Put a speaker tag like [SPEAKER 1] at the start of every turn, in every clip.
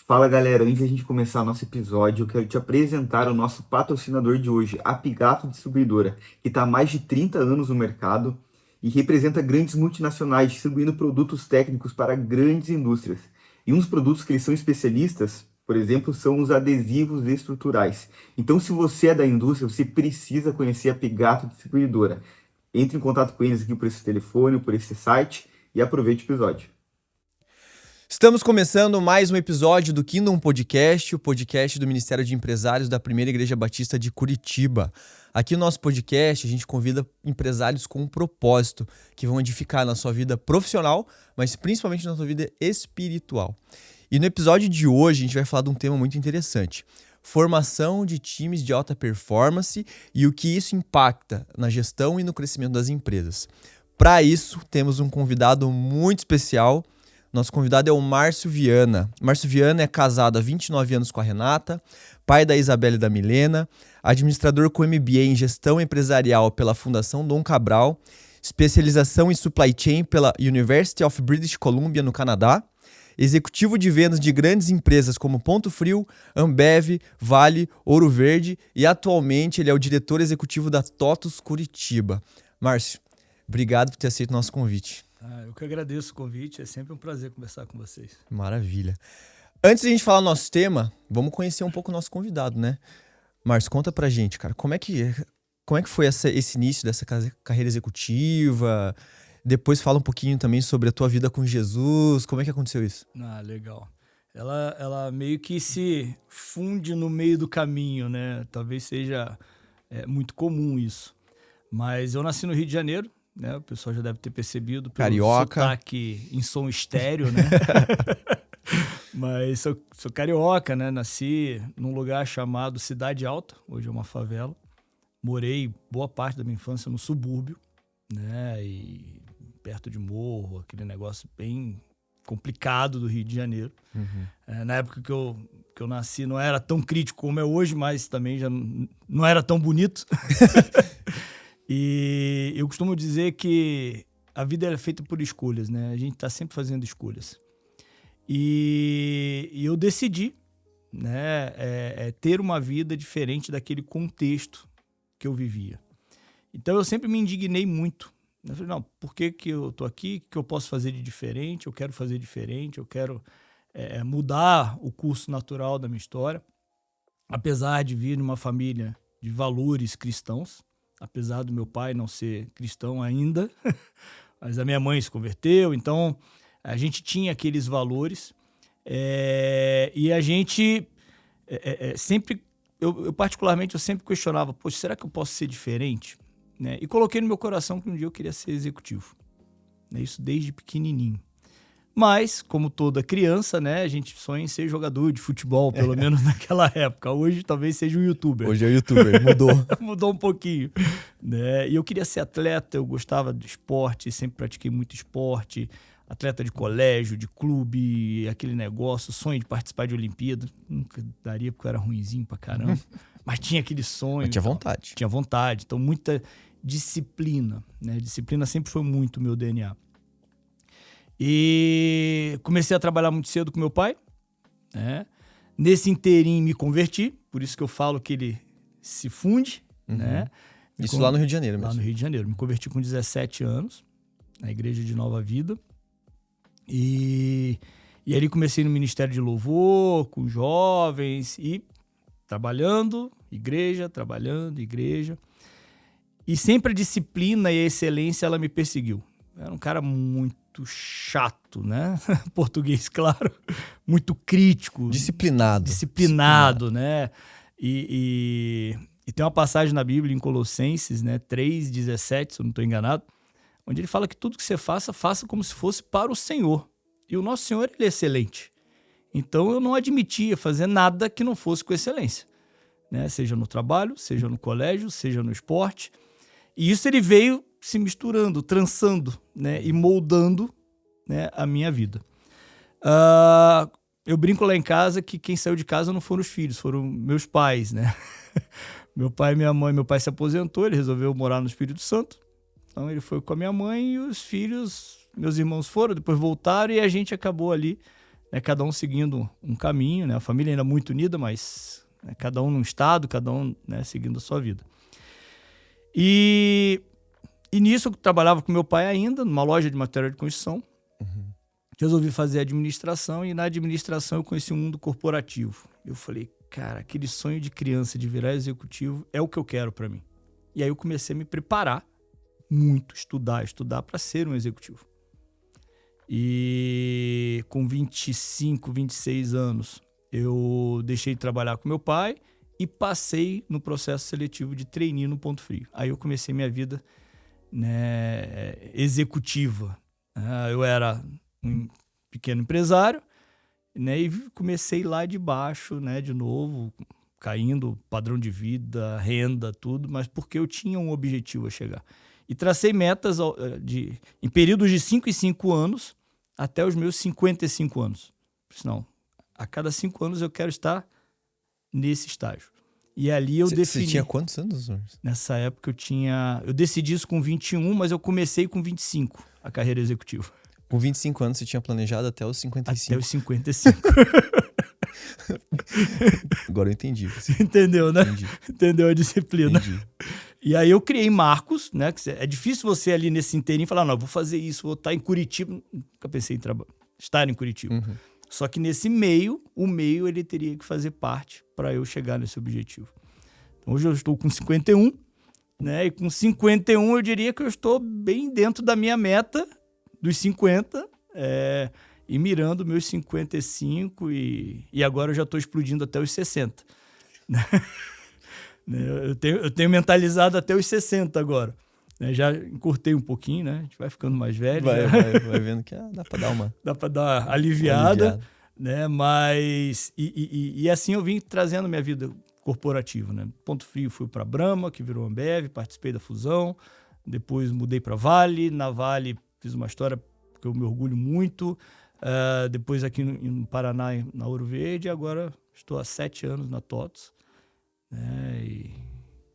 [SPEAKER 1] Fala galera, antes da gente começar o nosso episódio, eu quero te apresentar o nosso patrocinador de hoje, a Pigato Distribuidora, que está há mais de 30 anos no mercado e representa grandes multinacionais distribuindo produtos técnicos para grandes indústrias. E uns produtos que eles são especialistas, por exemplo, são os adesivos estruturais. Então, se você é da indústria, você precisa conhecer a Pigato Distribuidora. Entre em contato com eles aqui por esse telefone, por esse site e aproveite o episódio.
[SPEAKER 2] Estamos começando mais um episódio do Kingdom Podcast, o podcast do Ministério de Empresários da Primeira Igreja Batista de Curitiba. Aqui no nosso podcast a gente convida empresários com um propósito, que vão edificar na sua vida profissional, mas principalmente na sua vida espiritual. E no episódio de hoje a gente vai falar de um tema muito interessante: formação de times de alta performance e o que isso impacta na gestão e no crescimento das empresas. Para isso, temos um convidado muito especial. Nosso convidado é o Márcio Viana. Márcio Viana é casado há 29 anos com a Renata, pai da Isabela e da Milena, administrador com MBA em Gestão Empresarial pela Fundação Dom Cabral, especialização em Supply Chain pela University of British Columbia, no Canadá, executivo de vendas de grandes empresas como Ponto Frio, Ambev, Vale, Ouro Verde e atualmente ele é o diretor executivo da TOTUS Curitiba. Márcio, obrigado por ter aceito o nosso convite.
[SPEAKER 3] Eu que agradeço o convite, é sempre um prazer conversar com vocês.
[SPEAKER 2] Maravilha. Antes de a gente falar do nosso tema, vamos conhecer um pouco o nosso convidado, né? Márcio, conta pra gente, cara, como é que foi esse início dessa carreira executiva? Depois fala um pouquinho também sobre a tua vida com Jesus, como é que aconteceu isso?
[SPEAKER 3] Legal. Ela meio que se funde no meio do caminho, né? Talvez seja muito comum isso. Mas eu nasci no Rio de Janeiro, né? O pessoal já deve ter percebido pelo
[SPEAKER 2] carioca,
[SPEAKER 3] sotaque em som estéreo, né? Mas sou carioca, né? Nasci num lugar chamado Cidade Alta, hoje é uma favela. Morei boa parte da minha infância no subúrbio, né? E perto de morro, aquele negócio bem complicado do Rio de Janeiro.
[SPEAKER 2] Uhum.
[SPEAKER 3] Na época que eu nasci não era tão crítico como é hoje, mas também já não era tão bonito. E eu costumo dizer que a vida é feita por escolhas, né? A gente está sempre fazendo escolhas. E eu decidi, né, ter uma vida diferente daquele contexto que eu vivia. Então eu sempre me indignei muito. Eu falei, não, por que eu tô aqui? O que eu posso fazer de diferente? Eu quero fazer diferente, eu quero mudar o curso natural da minha história. Apesar de vir de uma família de valores cristãos, apesar do meu pai não ser cristão ainda, mas a minha mãe se converteu, então a gente tinha aqueles valores e a gente sempre, eu particularmente, eu sempre questionava, poxa, será que eu posso ser diferente? Né? E coloquei no meu coração que um dia eu queria ser executivo, né? Isso desde pequenininho. Mas, como toda criança, né, a gente sonha em ser jogador de futebol, pelo menos naquela época. Hoje talvez seja um youtuber.
[SPEAKER 2] Hoje é youtuber, mudou.
[SPEAKER 3] Mudou um pouquinho. Né? E eu queria ser atleta, eu gostava do esporte, sempre pratiquei muito esporte. Atleta de colégio, de clube, aquele negócio, sonho de participar de Olimpíada. Nunca daria porque eu era ruinzinho pra caramba. Mas tinha aquele sonho.
[SPEAKER 2] Mas tinha vontade.
[SPEAKER 3] Tinha vontade. Então, muita disciplina. Né? Disciplina sempre foi muito o meu DNA. E comecei a trabalhar muito cedo com meu pai, né? Nesse inteirinho me converti, por isso que eu falo que ele se funde, né?
[SPEAKER 2] Isso lá no Rio de Janeiro mesmo?
[SPEAKER 3] Lá no Rio de Janeiro. Me converti com 17 anos, na Igreja de Nova Vida. E ali comecei no Ministério de Louvor, com jovens, e trabalhando, igreja. E sempre a disciplina e a excelência, ela me perseguiu. Eu era um cara muito chato, né? Português, claro. Muito crítico. Disciplinado, né? E tem uma passagem na Bíblia, em Colossenses, né? 3:17, se eu não estou enganado, onde ele fala que tudo que você faça, faça como se fosse para o Senhor. E o nosso Senhor, ele é excelente. Então, eu não admitia fazer nada que não fosse com excelência. Né? Seja no trabalho, seja no colégio, seja no esporte. E isso ele veio se misturando, trançando, né, e moldando, né, a minha vida. Eu brinco lá em casa que quem saiu de casa não foram os filhos, foram meus pais, né? Meu pai e minha mãe, meu pai se aposentou, ele resolveu morar no Espírito Santo. Então ele foi com a minha mãe e os filhos, meus irmãos foram, depois voltaram e a gente acabou ali né, cada um seguindo um caminho, né, a família ainda muito unida, mas né, cada um num estado, cada um, né, seguindo a sua vida. E nisso eu trabalhava com meu pai ainda, numa loja de material de construção. Resolvi fazer administração, e na administração eu conheci o mundo corporativo. Eu falei, cara, aquele sonho de criança de virar executivo é o que eu quero para mim. E aí eu comecei a me preparar muito, estudar para ser um executivo. E com 25, 26 anos, eu deixei de trabalhar com meu pai e passei no processo seletivo de trainee no Ponto Frio. Aí eu comecei minha vida, né, executiva. Eu era um pequeno empresário, né, e comecei lá de baixo, né, de novo, caindo padrão de vida, renda, tudo, mas porque eu tinha um objetivo a chegar. E tracei metas em períodos de 5 em 5 anos até os meus 55 anos. Senão, a cada 5 anos eu quero estar nesse estágio. E ali eu defini...
[SPEAKER 2] Você tinha quantos anos?
[SPEAKER 3] Nessa época eu decidi isso com 21, mas eu comecei com 25, a carreira executiva.
[SPEAKER 2] Com 25 anos você tinha planejado até os 55?
[SPEAKER 3] Até os 55.
[SPEAKER 2] Agora eu entendi.
[SPEAKER 3] Entendeu, né?
[SPEAKER 2] Entendi.
[SPEAKER 3] Entendeu a disciplina.
[SPEAKER 2] Entendi.
[SPEAKER 3] E aí eu criei marcos, né? É difícil você ali nesse inteirinho falar, não, eu vou fazer isso, vou estar em Curitiba. Nunca pensei em estar em Curitiba.
[SPEAKER 2] Uhum.
[SPEAKER 3] Só que nesse meio, o meio ele teria que fazer parte para eu chegar nesse objetivo. Então, hoje eu estou com 51, né? E com 51 eu diria que eu estou bem dentro da minha meta dos 50, e mirando meus 55, e agora eu já estou explodindo até os 60. Eu tenho mentalizado até os 60 agora. Já encurtei um pouquinho, né? A gente vai ficando mais velho.
[SPEAKER 2] Vai vendo que dá para dar uma...
[SPEAKER 3] Dá para dar uma aliviada. Né? Mas... E assim eu vim trazendo minha vida corporativa, né? Ponto Frio fui para Brahma, que virou Ambev, participei da fusão. Depois mudei para Vale. Na Vale fiz uma história que eu me orgulho muito. Depois aqui no Paraná, na Ouro Verde. E agora estou há 7 anos na TOTS.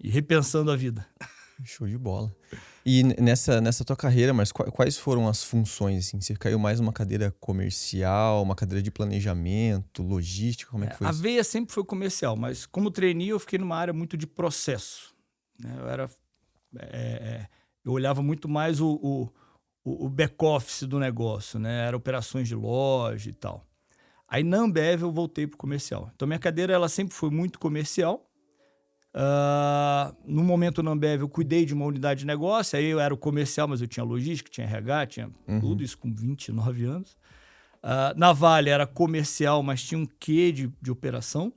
[SPEAKER 3] E repensando a vida.
[SPEAKER 2] Show de bola. E nessa tua carreira, mas quais foram as funções? Assim? Você caiu mais numa cadeira comercial, uma cadeira de planejamento, logística? Como é que foi
[SPEAKER 3] a
[SPEAKER 2] isso?
[SPEAKER 3] A veia sempre foi comercial, mas como trainee eu fiquei numa área muito de processo. Né? Eu olhava muito mais o back-office do negócio, né? Era operações de loja e tal. Aí na Ambev eu voltei para o comercial. Então minha cadeira ela sempre foi muito comercial. No momento na Ambev eu cuidei de uma unidade de negócio, aí eu era o comercial, mas eu tinha logística, tinha RH, tinha tudo isso com 29 anos. Na Vale era comercial, mas tinha um quê de operação.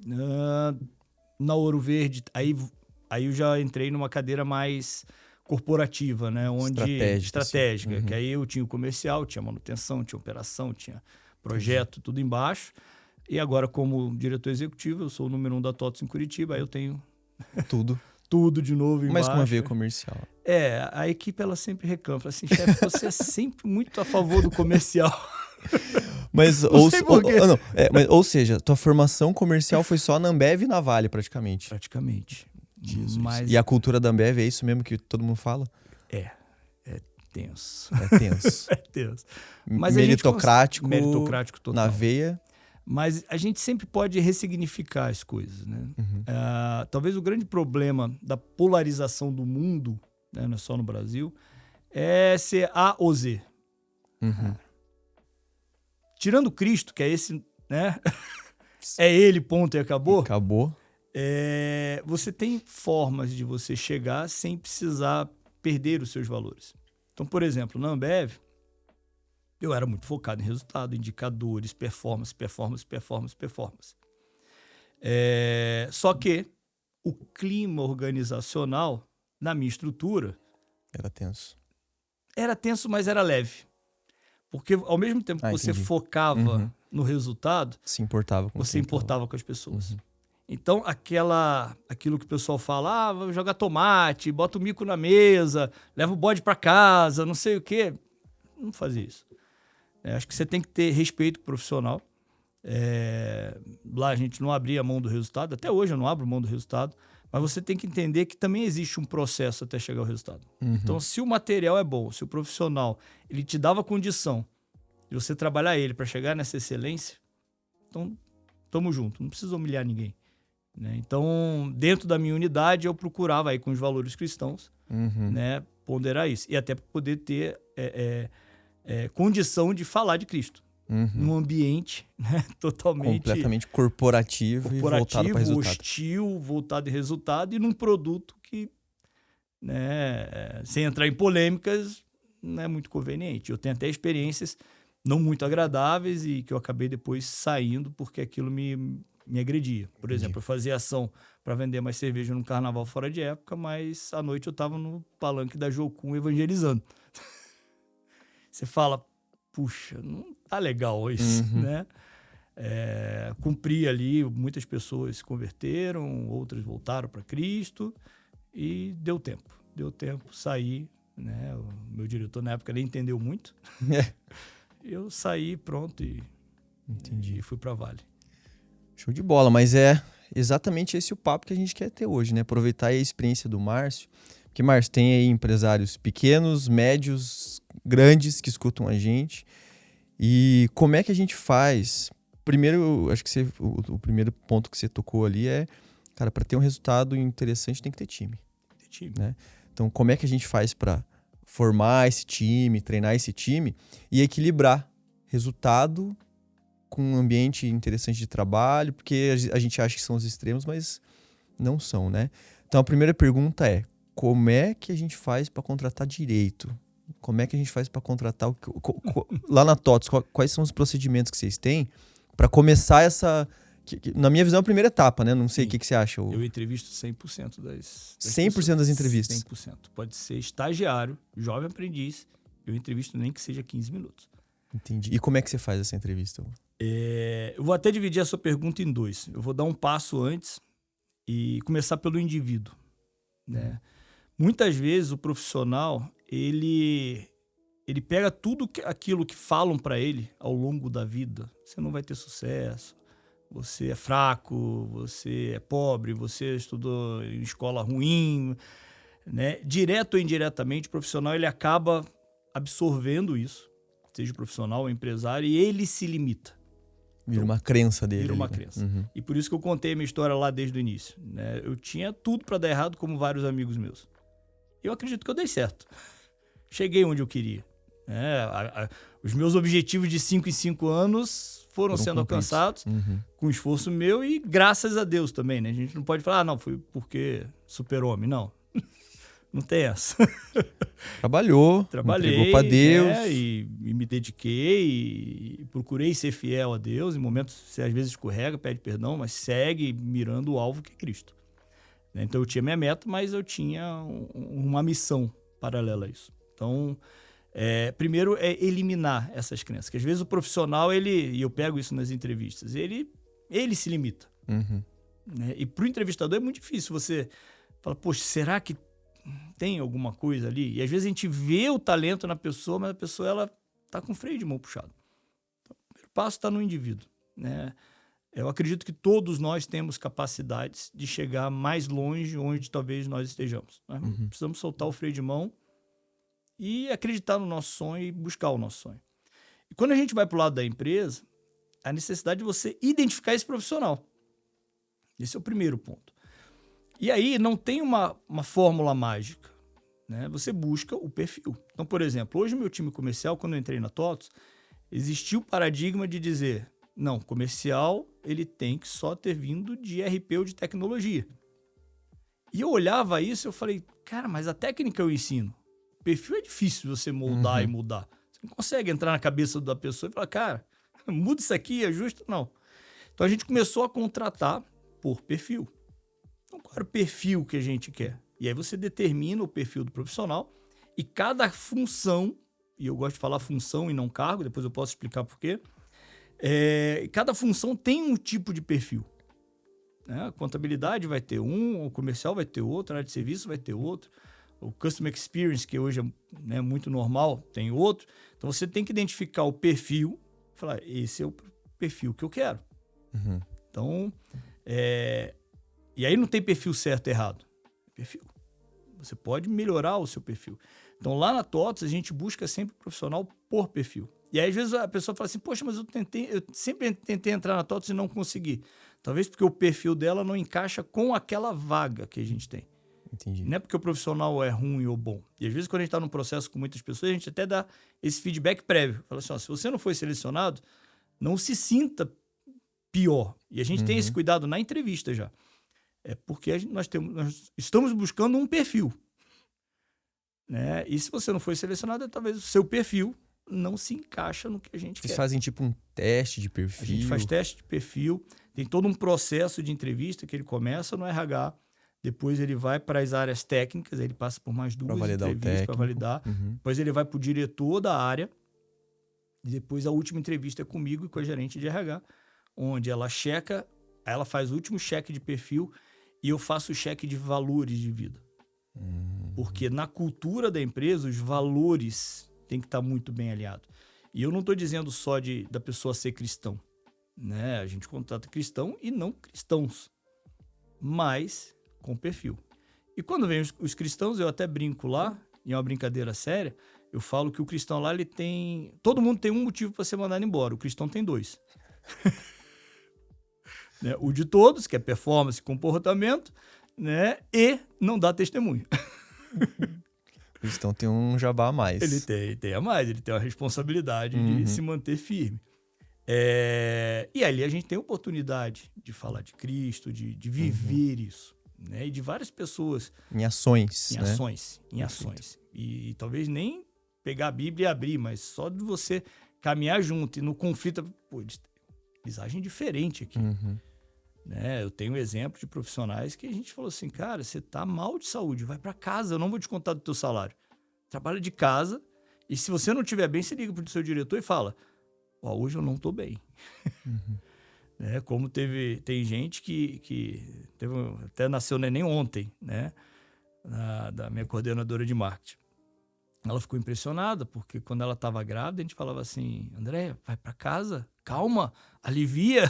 [SPEAKER 3] Na Ouro Verde, aí eu já entrei numa cadeira mais corporativa, né? Estratégica, que aí eu tinha o comercial, tinha manutenção, tinha operação, tinha projeto, tudo embaixo. E agora, como diretor executivo, eu sou o número 1 da TOTS em Curitiba, aí eu tenho tudo de novo embaixo.
[SPEAKER 2] Mas com a veia comercial.
[SPEAKER 3] A equipe ela sempre reclama, fala assim, chefe, você é sempre muito a favor do comercial.
[SPEAKER 2] Mas, ou seja, tua formação comercial foi só na Ambev e na Vale, praticamente.
[SPEAKER 3] Praticamente.
[SPEAKER 2] Jesus. E a cultura da Ambev é isso mesmo que todo mundo fala?
[SPEAKER 3] É tenso.
[SPEAKER 2] É tenso.
[SPEAKER 3] É tenso. Mas
[SPEAKER 2] meritocrático
[SPEAKER 3] total.
[SPEAKER 2] Na veia.
[SPEAKER 3] Mas a gente sempre pode ressignificar as coisas, né? Talvez o grande problema da polarização do mundo, né, não é só no Brasil, é ser A ou Z. Tirando Cristo, que é esse, né? É ele, ponto, e acabou.
[SPEAKER 2] Acabou.
[SPEAKER 3] Você tem formas de você chegar sem precisar perder os seus valores. Então, por exemplo, na Ambev, eu era muito focado em resultado, indicadores, performance. Só que o clima organizacional, na minha estrutura...
[SPEAKER 2] Era tenso.
[SPEAKER 3] Era tenso, mas era leve. Porque ao mesmo tempo que você focava no resultado,
[SPEAKER 2] você importava
[SPEAKER 3] com as pessoas. Então, aquilo que o pessoal fala, vou jogar tomate, bota o mico na mesa, leva o bode para casa, não sei o quê. Não fazia isso. Acho que você tem que ter respeito profissional. Lá a gente não abria a mão do resultado. Até hoje eu não abro mão do resultado. Mas você tem que entender que também existe um processo até chegar ao resultado. Então, se o material é bom, se o profissional ele te dava condição de de você trabalhar ele para chegar nessa excelência, então, tamo junto, não precisa humilhar ninguém. Né? Então, dentro da minha unidade, eu procurava aí com os valores cristãos, né, ponderar isso. E até para poder ter condição de falar de Cristo. Num ambiente, né, totalmente...
[SPEAKER 2] completamente corporativo e voltado para resultado.
[SPEAKER 3] Hostil, voltado em resultado, e num produto que, né, sem entrar em polêmicas, não é muito conveniente. Eu tenho até experiências não muito agradáveis e que eu acabei depois saindo porque aquilo me agredia. Por exemplo, eu fazia ação para vender mais cerveja num carnaval fora de época, mas à noite eu estava no palanque da Jocum evangelizando. Você fala, puxa, não tá legal isso, né? Cumpri ali, muitas pessoas se converteram, outras voltaram para Cristo e deu tempo, saí, né? O meu diretor na época nem entendeu muito. Eu saí, pronto, e fui para Vale.
[SPEAKER 2] Show de bola, mas é exatamente esse o papo que a gente quer ter hoje, né? Aproveitar a experiência do Márcio, porque, Márcio, tem aí empresários pequenos, médios, grandes que escutam a gente. E como é que a gente faz? Primeiro, acho que o primeiro ponto que você tocou ali é, cara, para ter um resultado interessante tem que ter time. Né? Então, como é que a gente faz para formar esse time, treinar esse time e equilibrar resultado com um ambiente interessante de trabalho, porque a gente acha que são os extremos, mas não são, né? Então, a primeira pergunta é, como é que a gente faz para contratar direito? Como é que a gente faz para contratar... Lá na TOTS, quais são os procedimentos que vocês têm para começar essa... na minha visão, é a primeira etapa, né? Não sei o que você acha.
[SPEAKER 3] Eu entrevisto 100% das
[SPEAKER 2] 100% das entrevistas?
[SPEAKER 3] 100%. Pode ser estagiário, jovem aprendiz, eu entrevisto nem que seja 15 minutos.
[SPEAKER 2] Entendi. E como é que você faz essa entrevista?
[SPEAKER 3] Eu vou até dividir a sua pergunta em dois. Eu vou dar um passo antes e começar pelo indivíduo. Né? Muitas vezes o profissional, ele pega tudo aquilo que falam para ele ao longo da vida. Você não vai ter sucesso, você é fraco, você é pobre, você estudou em escola ruim. Né? Direto ou indiretamente, o profissional ele acaba absorvendo isso, seja profissional ou empresário, e ele se limita.
[SPEAKER 2] Vira uma crença dele.
[SPEAKER 3] Vira uma crença. E por isso que eu contei a minha história lá desde o início. Né? Eu tinha tudo para dar errado, como vários amigos meus. Eu acredito que eu dei certo. Cheguei onde eu queria. Os meus objetivos de 5 em 5 anos foram sendo alcançados com esforço meu e graças a Deus também. Né? A gente não pode falar, não, foi porque super-homem. Não. Não tem essa.
[SPEAKER 2] Trabalhei, entregou para Deus.
[SPEAKER 3] E me dediquei e procurei ser fiel a Deus. Em momentos, você às vezes escorrega, pede perdão, mas segue mirando o alvo que é Cristo. Então eu tinha minha meta, mas eu tinha uma missão paralela a isso. Então, primeiro é eliminar essas crenças. Que às vezes o profissional, e eu pego isso nas entrevistas, ele se limita. Né? E para o entrevistador é muito difícil. Você fala, poxa, será que tem alguma coisa ali? E às vezes a gente vê o talento na pessoa, mas a pessoa ela tá com o freio de mão puxado. Então, o primeiro passo está no indivíduo. Né? Eu acredito que todos nós temos capacidades de chegar mais longe onde talvez nós estejamos. Nós precisamos soltar o freio de mão e acreditar no nosso sonho e buscar o nosso sonho. E quando a gente vai para o lado da empresa, a necessidade de você identificar esse profissional. Esse é o primeiro ponto. E aí não tem uma fórmula mágica. Né? Você busca o perfil. Então, por exemplo, hoje o meu time comercial, quando eu entrei na TOTS, existia o paradigma de dizer, não, comercial ele tem que só ter vindo de RP ou de tecnologia. E eu olhava isso e eu falei, cara, mas a técnica eu ensino. O perfil é difícil você moldar e mudar. Você não consegue entrar na cabeça da pessoa e falar, cara, muda isso aqui, ajusta. Não. Então a gente começou a contratar por perfil. Então, qual era o perfil que a gente quer? E aí você determina o perfil do profissional e cada função, e eu gosto de falar função e não cargo, depois eu posso explicar por quê, cada função tem um tipo de perfil. Né? A contabilidade vai ter um, o comercial vai ter outro, a área de serviço vai ter outro, o Customer Experience, que hoje é muito normal, tem outro. Então você tem que identificar o perfil e falar, esse é o perfil que eu quero. Então, e aí não tem perfil certo e errado. Perfil. Você pode melhorar o seu perfil. Então, lá na TOTS, a gente busca sempre o profissional por perfil. E aí, às vezes, a pessoa fala assim, poxa, mas eu sempre tentei entrar na TOTVS e não consegui. Talvez porque o perfil dela não encaixa com aquela vaga que a gente tem.
[SPEAKER 2] Entendi.
[SPEAKER 3] Não é porque o profissional é ruim ou bom. E às vezes, quando a gente está num processo com muitas pessoas, a gente até dá esse feedback prévio. Fala assim, ó, se você não foi selecionado, não se sinta pior. E a gente tem esse cuidado na entrevista já. É porque nós estamos buscando um perfil. Né? E se você não foi selecionado, talvez o seu perfil não se encaixa no que a gente
[SPEAKER 2] Vocês
[SPEAKER 3] quer.
[SPEAKER 2] fazem tipo um teste de perfil?
[SPEAKER 3] A gente faz teste de perfil, tem todo um processo de entrevista que ele começa no RH, depois ele vai para as áreas técnicas, aí ele passa por mais 2 entrevistas para validar, depois ele vai para o diretor da área, e depois a última entrevista é comigo e com a gerente de RH, onde ela checa, ela faz o último cheque de perfil e eu faço o cheque de valores de vida. Porque na cultura da empresa, os valores têm que estar muito bem alinhados. E eu não estou dizendo só da pessoa ser cristão. Né? A gente contrata cristão e não cristãos, mas com perfil. E quando vem os cristãos, eu até brinco lá, em uma brincadeira séria, eu falo que o cristão lá, ele tem... Todo mundo tem um motivo para ser mandado embora, o cristão tem 2. Né? O de todos, que é performance e comportamento, né? E não dá testemunho.
[SPEAKER 2] O cristão tem um jabá a mais.
[SPEAKER 3] Ele tem a mais, ele tem a responsabilidade de se manter firme. E ali a gente tem a oportunidade de falar de Cristo, de viver isso. Né? E de várias pessoas.
[SPEAKER 2] Em ações.
[SPEAKER 3] Em ações. E talvez nem pegar a Bíblia e abrir, mas só de você caminhar junto e no conflito, pô, eles agem diferente aqui. Né? Eu tenho um exemplo de profissionais que a gente falou assim, cara, você tá mal de saúde, vai para casa, eu não vou te contar do teu salário. Trabalha de casa e se você não estiver bem, você liga pro seu diretor e fala, ó, hoje eu não tô bem. Né? Como tem gente que teve, até nasceu neném ontem, né? Da minha coordenadora de marketing. Ela ficou impressionada, porque quando ela estava grávida, a gente falava assim, André, vai para casa, calma, alivia.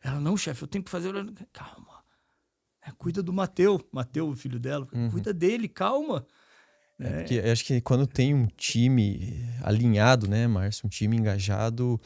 [SPEAKER 3] Ela, não, chefe, eu tenho que fazer... Calma, cuida do Mateu, o filho dela, cuida dele, calma.
[SPEAKER 2] Porque eu acho que quando tem um time alinhado, né, Márcio, um time engajado,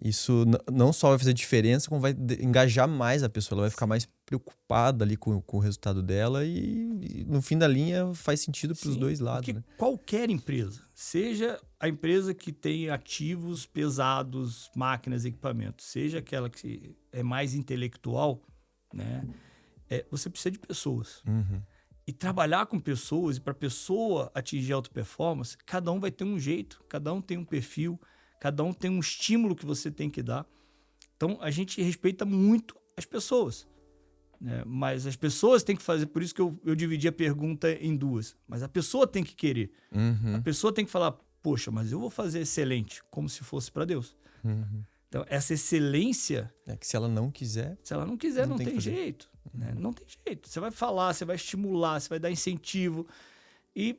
[SPEAKER 2] isso não só vai fazer diferença, como vai engajar mais a pessoa, ela vai ficar mais preocupada ali com o resultado dela e no fim da linha faz sentido para os dois lados.
[SPEAKER 3] Porque
[SPEAKER 2] né?
[SPEAKER 3] qualquer empresa, seja a empresa que tem ativos pesados, máquinas, equipamentos, seja aquela que é mais intelectual, né, você precisa de pessoas. E trabalhar com pessoas, e para a pessoa atingir alta performance, cada um vai ter um jeito, cada um tem um perfil, cada um tem um estímulo que você tem que dar. Então, a gente respeita muito as pessoas. Né? Mas as pessoas têm que fazer... Por isso que eu dividi a pergunta em 2. Mas a pessoa tem que querer. A pessoa tem que falar, poxa, mas eu vou fazer excelente, como se fosse para Deus. Então, essa excelência...
[SPEAKER 2] É que se ela não quiser...
[SPEAKER 3] Se ela não quiser, não tem jeito. Né? Não tem jeito. Você vai falar, você vai estimular, você vai dar incentivo. E...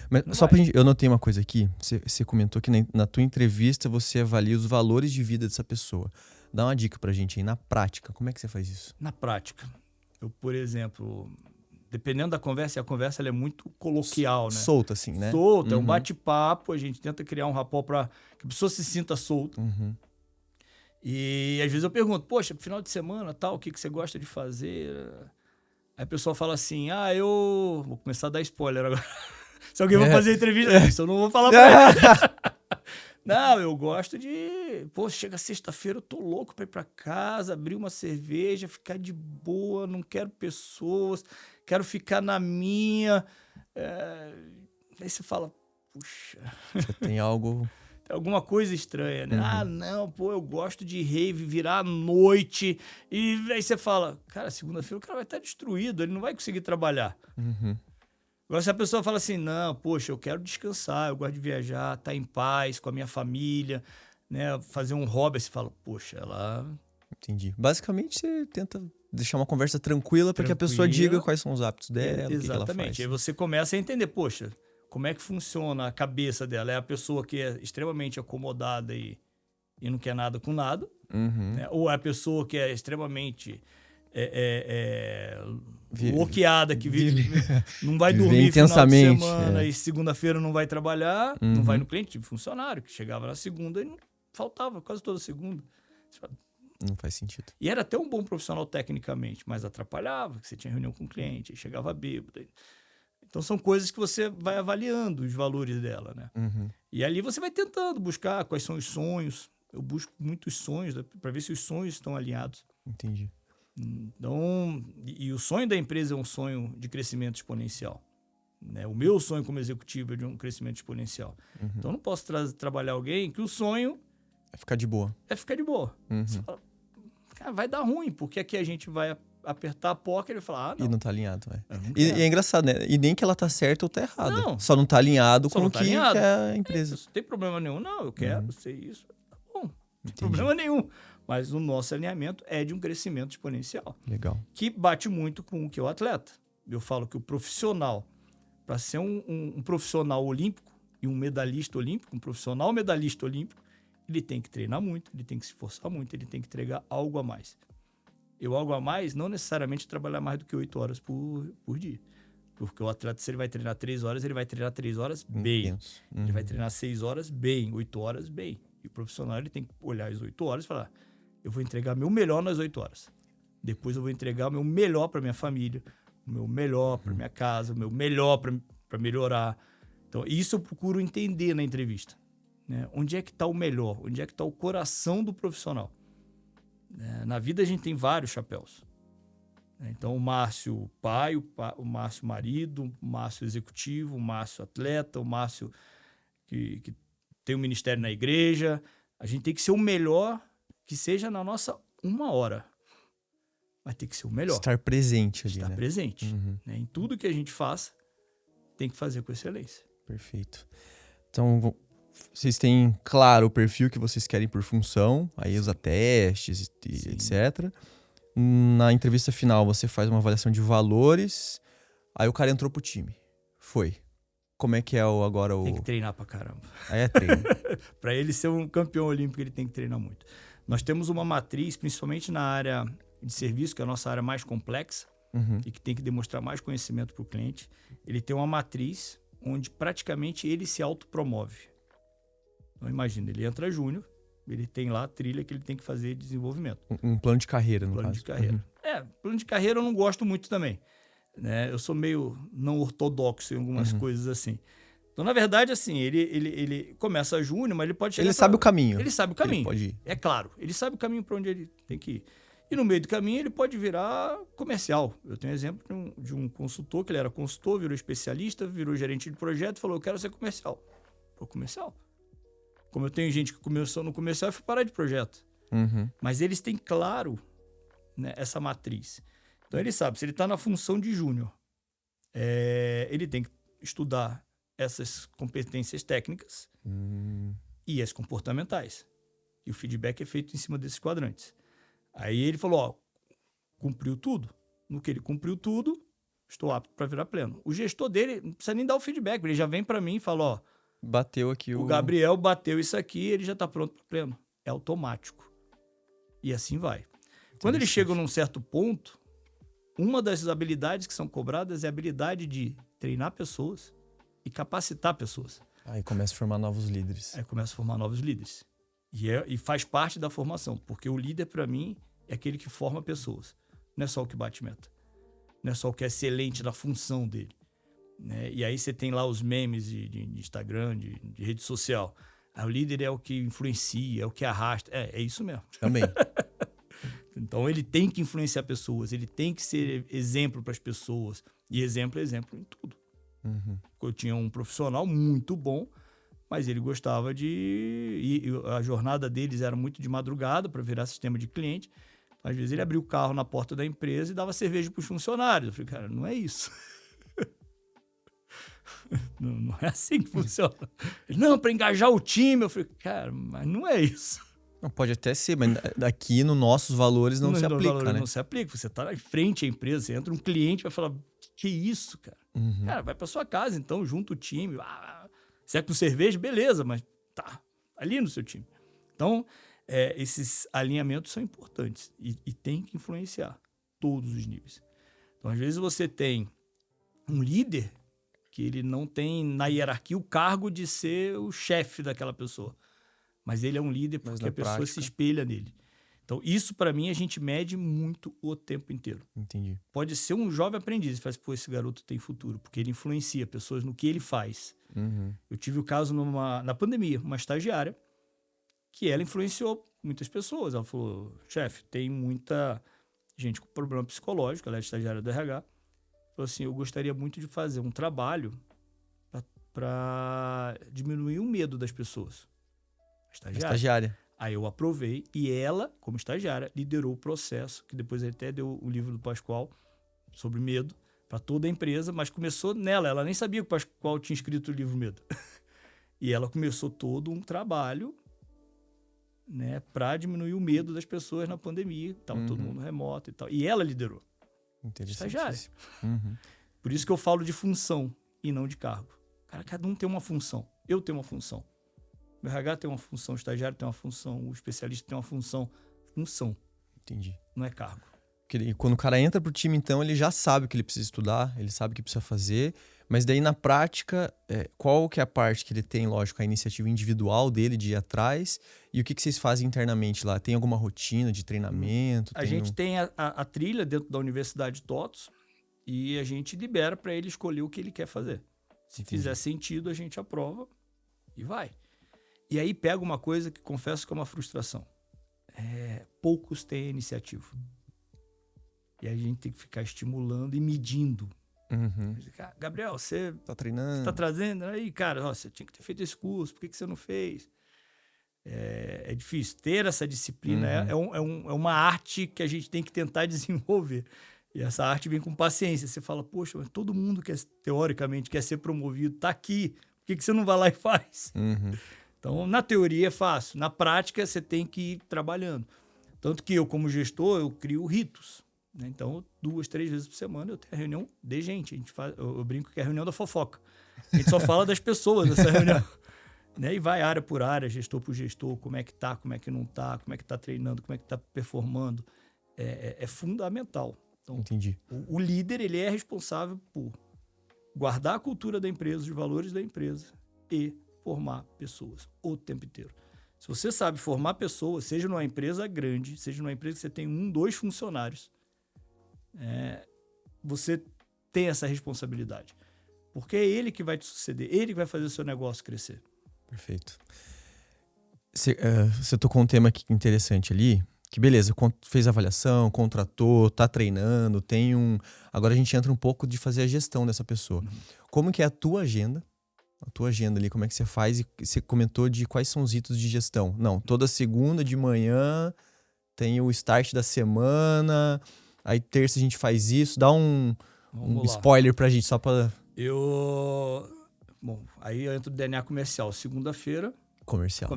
[SPEAKER 2] Mas só pra gente, eu notei uma coisa aqui. Você comentou que na tua entrevista você avalia os valores de vida dessa pessoa. Dá uma dica pra gente aí, na prática. Como é que você faz isso?
[SPEAKER 3] Na prática, eu, por exemplo, dependendo da conversa, e a conversa ela é muito coloquial, né?
[SPEAKER 2] Solta, assim, né?
[SPEAKER 3] Solta, é um bate-papo, a gente tenta criar um rapport para que a pessoa se sinta solta. E às vezes eu pergunto, poxa, final de semana, tal, o que você gosta de fazer? Aí a pessoa fala assim, eu vou começar a dar spoiler agora. Se alguém vai fazer entrevista, isso eu não vou falar pra ele. Não, eu gosto de... Pô, chega sexta-feira, eu tô louco pra ir pra casa, abrir uma cerveja, ficar de boa, não quero pessoas, quero ficar na minha. Aí você fala, puxa...
[SPEAKER 2] Você tem algo...
[SPEAKER 3] Tem alguma coisa estranha, né? Ah, não, pô, eu gosto de rave, virar à noite. E aí você fala, cara, segunda-feira o cara vai estar destruído, ele não vai conseguir trabalhar. Agora, se a pessoa fala assim, não, poxa, eu quero descansar, eu gosto de viajar, estar em paz com a minha família, né? Fazer um hobby, você fala, poxa, ela...
[SPEAKER 2] Entendi. Basicamente, você tenta deixar uma conversa tranquila para que a pessoa diga quais são os hábitos dela, o que ela faz.
[SPEAKER 3] Aí você começa a entender, poxa, como é que funciona a cabeça dela? É a pessoa que é extremamente acomodada e não quer nada com nada, né? Ou é a pessoa que é extremamente bloqueada, que não vai
[SPEAKER 2] viver
[SPEAKER 3] dormir
[SPEAKER 2] intensamente,
[SPEAKER 3] final de semana e segunda-feira não vai trabalhar, não vai no cliente, tipo funcionário, que chegava na segunda e não faltava quase toda segunda.
[SPEAKER 2] Não faz sentido.
[SPEAKER 3] E era até um bom profissional tecnicamente, mas atrapalhava, que você tinha reunião com o cliente, aí chegava bêbado. Então são coisas que você vai avaliando os valores dela, né? E ali você vai tentando buscar quais são os sonhos. Eu busco muitos sonhos para ver se os sonhos estão alinhados.
[SPEAKER 2] Entendi.
[SPEAKER 3] Então, e o sonho da empresa é um sonho de crescimento exponencial. Né? O meu sonho como executivo é de um crescimento exponencial. Então, eu não posso trabalhar alguém que o sonho
[SPEAKER 2] É ficar de boa.
[SPEAKER 3] é ficar de boa. Você fala, cara, vai dar ruim, porque aqui a gente vai apertar a porca e ele vai falar,
[SPEAKER 2] E não tá alinhado,
[SPEAKER 3] eu não
[SPEAKER 2] E
[SPEAKER 3] quero.
[SPEAKER 2] é engraçado, né? E nem que ela tá certa ou tá errada.
[SPEAKER 3] Não.
[SPEAKER 2] Só não tá alinhado
[SPEAKER 3] Só
[SPEAKER 2] com
[SPEAKER 3] não
[SPEAKER 2] o
[SPEAKER 3] tá
[SPEAKER 2] que
[SPEAKER 3] alinhado.
[SPEAKER 2] é a empresa.
[SPEAKER 3] Não tem problema nenhum. Não, eu quero ser isso. Tá bom, não tem
[SPEAKER 2] Entendi.
[SPEAKER 3] problema nenhum. Mas o nosso alinhamento é de um crescimento exponencial.
[SPEAKER 2] Legal.
[SPEAKER 3] Que bate muito com o que é o atleta. Eu falo que o profissional, para ser um profissional olímpico e um medalhista olímpico, um profissional medalhista olímpico, ele tem que treinar muito, ele tem que se esforçar muito, ele tem que entregar algo a mais. E o algo a mais, não necessariamente trabalhar mais do que 8 horas por dia. Porque o atleta, se ele vai treinar 3 horas, ele vai treinar 3 horas bem.
[SPEAKER 2] Intenso.
[SPEAKER 3] Ele vai treinar 6 horas bem, 8 horas bem. E o profissional, ele tem que olhar as 8 horas e falar, eu vou entregar meu melhor nas 8 horas. Depois eu vou entregar o meu melhor para minha família, o meu melhor para minha casa, o meu melhor para melhorar. Então, isso eu procuro entender na entrevista. Né? Onde é que está o melhor? Onde é que está o coração do profissional? Na vida a gente tem vários chapéus. Então, o Márcio pai, o Márcio marido, o Márcio executivo, o Márcio atleta, o Márcio que tem um ministério na igreja. A gente tem que ser o melhor que seja na nossa 1 hora. Mas tem que ser o melhor.
[SPEAKER 2] Estar presente ali,
[SPEAKER 3] Estar
[SPEAKER 2] né?
[SPEAKER 3] presente. Né? Em tudo que a gente faça, tem que fazer com excelência.
[SPEAKER 2] Perfeito. Então, vocês têm claro o perfil que vocês querem por função, aí usa testes e etc. Na entrevista final, você faz uma avaliação de valores, aí o cara entrou pro time. Foi. Como é que é agora o...
[SPEAKER 3] Tem que treinar pra caramba.
[SPEAKER 2] Aí é treino.
[SPEAKER 3] Para ele ser um campeão olímpico, ele tem que treinar muito. Nós temos uma matriz, principalmente na área de serviço, que é a nossa área mais complexa, e que tem que demonstrar mais conhecimento para o cliente. Ele tem uma matriz onde praticamente ele se autopromove. Então, imagina, ele entra júnior, ele tem lá a trilha que ele tem que fazer de desenvolvimento.
[SPEAKER 2] Um plano de carreira, no
[SPEAKER 3] Plano
[SPEAKER 2] caso.
[SPEAKER 3] de carreira. Plano de carreira eu não gosto muito também. Né? Eu sou meio não ortodoxo em algumas coisas assim. Então, na verdade, assim, ele começa júnior, mas ele pode chegar...
[SPEAKER 2] Ele sabe o caminho.
[SPEAKER 3] Ele sabe o caminho.
[SPEAKER 2] Ele pode ir.
[SPEAKER 3] É claro. Ele sabe o caminho para onde ele tem que ir. E no meio do caminho ele pode virar comercial. Eu tenho exemplo de um consultor, que ele era consultor, virou especialista, virou gerente de projeto e falou, eu quero ser comercial. Pô, comercial. Como eu tenho gente que começou no comercial, eu fui parar de projeto. Mas eles têm claro, né, essa matriz. Então ele sabe, se ele está na função de júnior, ele tem que estudar essas competências técnicas e as comportamentais. E o feedback é feito em cima desses quadrantes. Aí ele falou, ó, cumpriu tudo. No que ele cumpriu tudo, estou apto para virar pleno. O gestor dele não precisa nem dar o feedback, ele já vem para mim e fala, ó,
[SPEAKER 2] Bateu aqui
[SPEAKER 3] o Gabriel bateu isso aqui, ele já está pronto para pleno. É automático. E assim vai. Quando ele chega num certo ponto, uma das habilidades que são cobradas é a habilidade de treinar pessoas e capacitar pessoas.
[SPEAKER 2] Aí começa a formar novos líderes.
[SPEAKER 3] Aí começa a formar novos líderes. E faz parte da formação, porque o líder, para mim, é aquele que forma pessoas. Não é só o que bate meta. Não é só o que é excelente na função dele. Né? E aí você tem lá os memes de Instagram, de rede social. O líder é o que influencia, é o que arrasta. É isso mesmo.
[SPEAKER 2] Também.
[SPEAKER 3] Então ele tem que influenciar pessoas, ele tem que ser exemplo para as pessoas. E exemplo é exemplo em tudo. Eu tinha um profissional muito bom, mas ele gostava e a jornada deles era muito de madrugada para virar sistema de cliente. Às vezes ele abria o carro na porta da empresa e dava cerveja para os funcionários. Eu falei, cara, não é isso. Não é assim que funciona. Ele, não, para engajar o time. Eu falei, cara, mas não é isso.
[SPEAKER 2] Não, pode até ser, mas aqui nos nossos valores não se aplica,
[SPEAKER 3] valores
[SPEAKER 2] né?
[SPEAKER 3] Não se aplica. Você está em frente à empresa, você entra um cliente vai falar, que isso, cara? Cara, vai para sua casa, então, junta o time. Se é com cerveja, beleza, mas tá ali no seu time. Então, esses alinhamentos são importantes e tem que influenciar. todos os níveis. Então, às vezes, você tem um líder que ele não tem na hierarquia o cargo de ser o chefe daquela pessoa. Mas ele é um líder porque a pessoa se espelha nele. Então, isso, para mim, a gente mede muito o tempo inteiro.
[SPEAKER 2] Entendi.
[SPEAKER 3] Pode ser um jovem aprendiz, faz, pô, esse garoto tem futuro, porque ele influencia pessoas no que ele faz. Eu tive o caso na pandemia, uma estagiária, que ela influenciou muitas pessoas. Ela falou, chefe, tem muita gente com problema psicológico, ela é estagiária do RH. Falou assim, eu gostaria muito de fazer um trabalho para diminuir o medo das pessoas. Estagiária. Aí eu aprovei e ela, como estagiária, liderou o processo, que depois ele até deu o livro do Pascoal sobre medo para toda a empresa, mas começou nela. Ela nem sabia que o Pascoal tinha escrito o livro Medo. E ela começou todo um trabalho, né, para diminuir o medo das pessoas na pandemia. Estava todo mundo remoto e tal. E ela liderou. Estagiária. Por isso que eu falo de função e não de cargo. Cara, cada um tem uma função. Eu tenho uma função. O RH tem uma função, o estagiário tem uma função, o especialista tem uma função. Função.
[SPEAKER 2] Entendi.
[SPEAKER 3] Não é cargo.
[SPEAKER 2] Quando o cara entra pro time, então, ele já sabe o que ele precisa estudar, ele sabe o que precisa fazer, mas daí na prática, qual que é a parte que ele tem, lógico, a iniciativa individual dele de ir atrás, e o que vocês fazem internamente lá? Tem alguma rotina de treinamento?
[SPEAKER 3] A gente tem a trilha dentro da Universidade de TOTS e a gente libera para ele escolher o que ele quer fazer. Se fizer sentido, a gente aprova e vai. E aí pega uma coisa que confesso que é uma frustração. Poucos têm iniciativa. E a gente tem que ficar estimulando e medindo. Gabriel, você
[SPEAKER 2] tá treinando?
[SPEAKER 3] Você tá trazendo? Aí, cara, você tinha que ter feito esse curso, por que você não fez? É difícil. Ter essa disciplina é uma arte que a gente tem que tentar desenvolver. E essa arte vem com paciência. Você fala, poxa, mas todo mundo teoricamente quer ser promovido, tá aqui. Por que você não vai lá e faz? Então, na teoria é fácil. Na prática, você tem que ir trabalhando. Tanto que eu, como gestor, eu crio ritos. Né? Então, 2, 3 vezes por semana eu tenho a reunião de gente. Eu brinco que é a reunião da fofoca. A gente só fala das pessoas nessa reunião. Né? E vai área por área, gestor por gestor, como é que tá, como é que não tá, como é que tá treinando, como é que tá performando. É fundamental. Então,
[SPEAKER 2] entendi.
[SPEAKER 3] O líder, ele é responsável por guardar a cultura da empresa, os valores da empresa e formar pessoas o tempo inteiro. Se você sabe formar pessoas, seja numa empresa grande, seja numa empresa que você tem 1, 2 funcionários, você tem essa responsabilidade. Porque é ele que vai te suceder, ele que vai fazer o seu negócio crescer.
[SPEAKER 2] Perfeito. Você tocou um tema aqui interessante ali, que beleza, fez a avaliação, contratou, tá treinando, agora a gente entra um pouco de fazer a gestão dessa pessoa. Como que é a tua agenda? A tua agenda ali, como é que você faz? E você comentou de quais são os ritos de gestão. Não, toda segunda de manhã tem o start da semana, aí terça a gente faz isso. Dá um spoiler pra gente, só pra...
[SPEAKER 3] Bom, aí eu entro no DNA comercial. Segunda-feira... Comercial.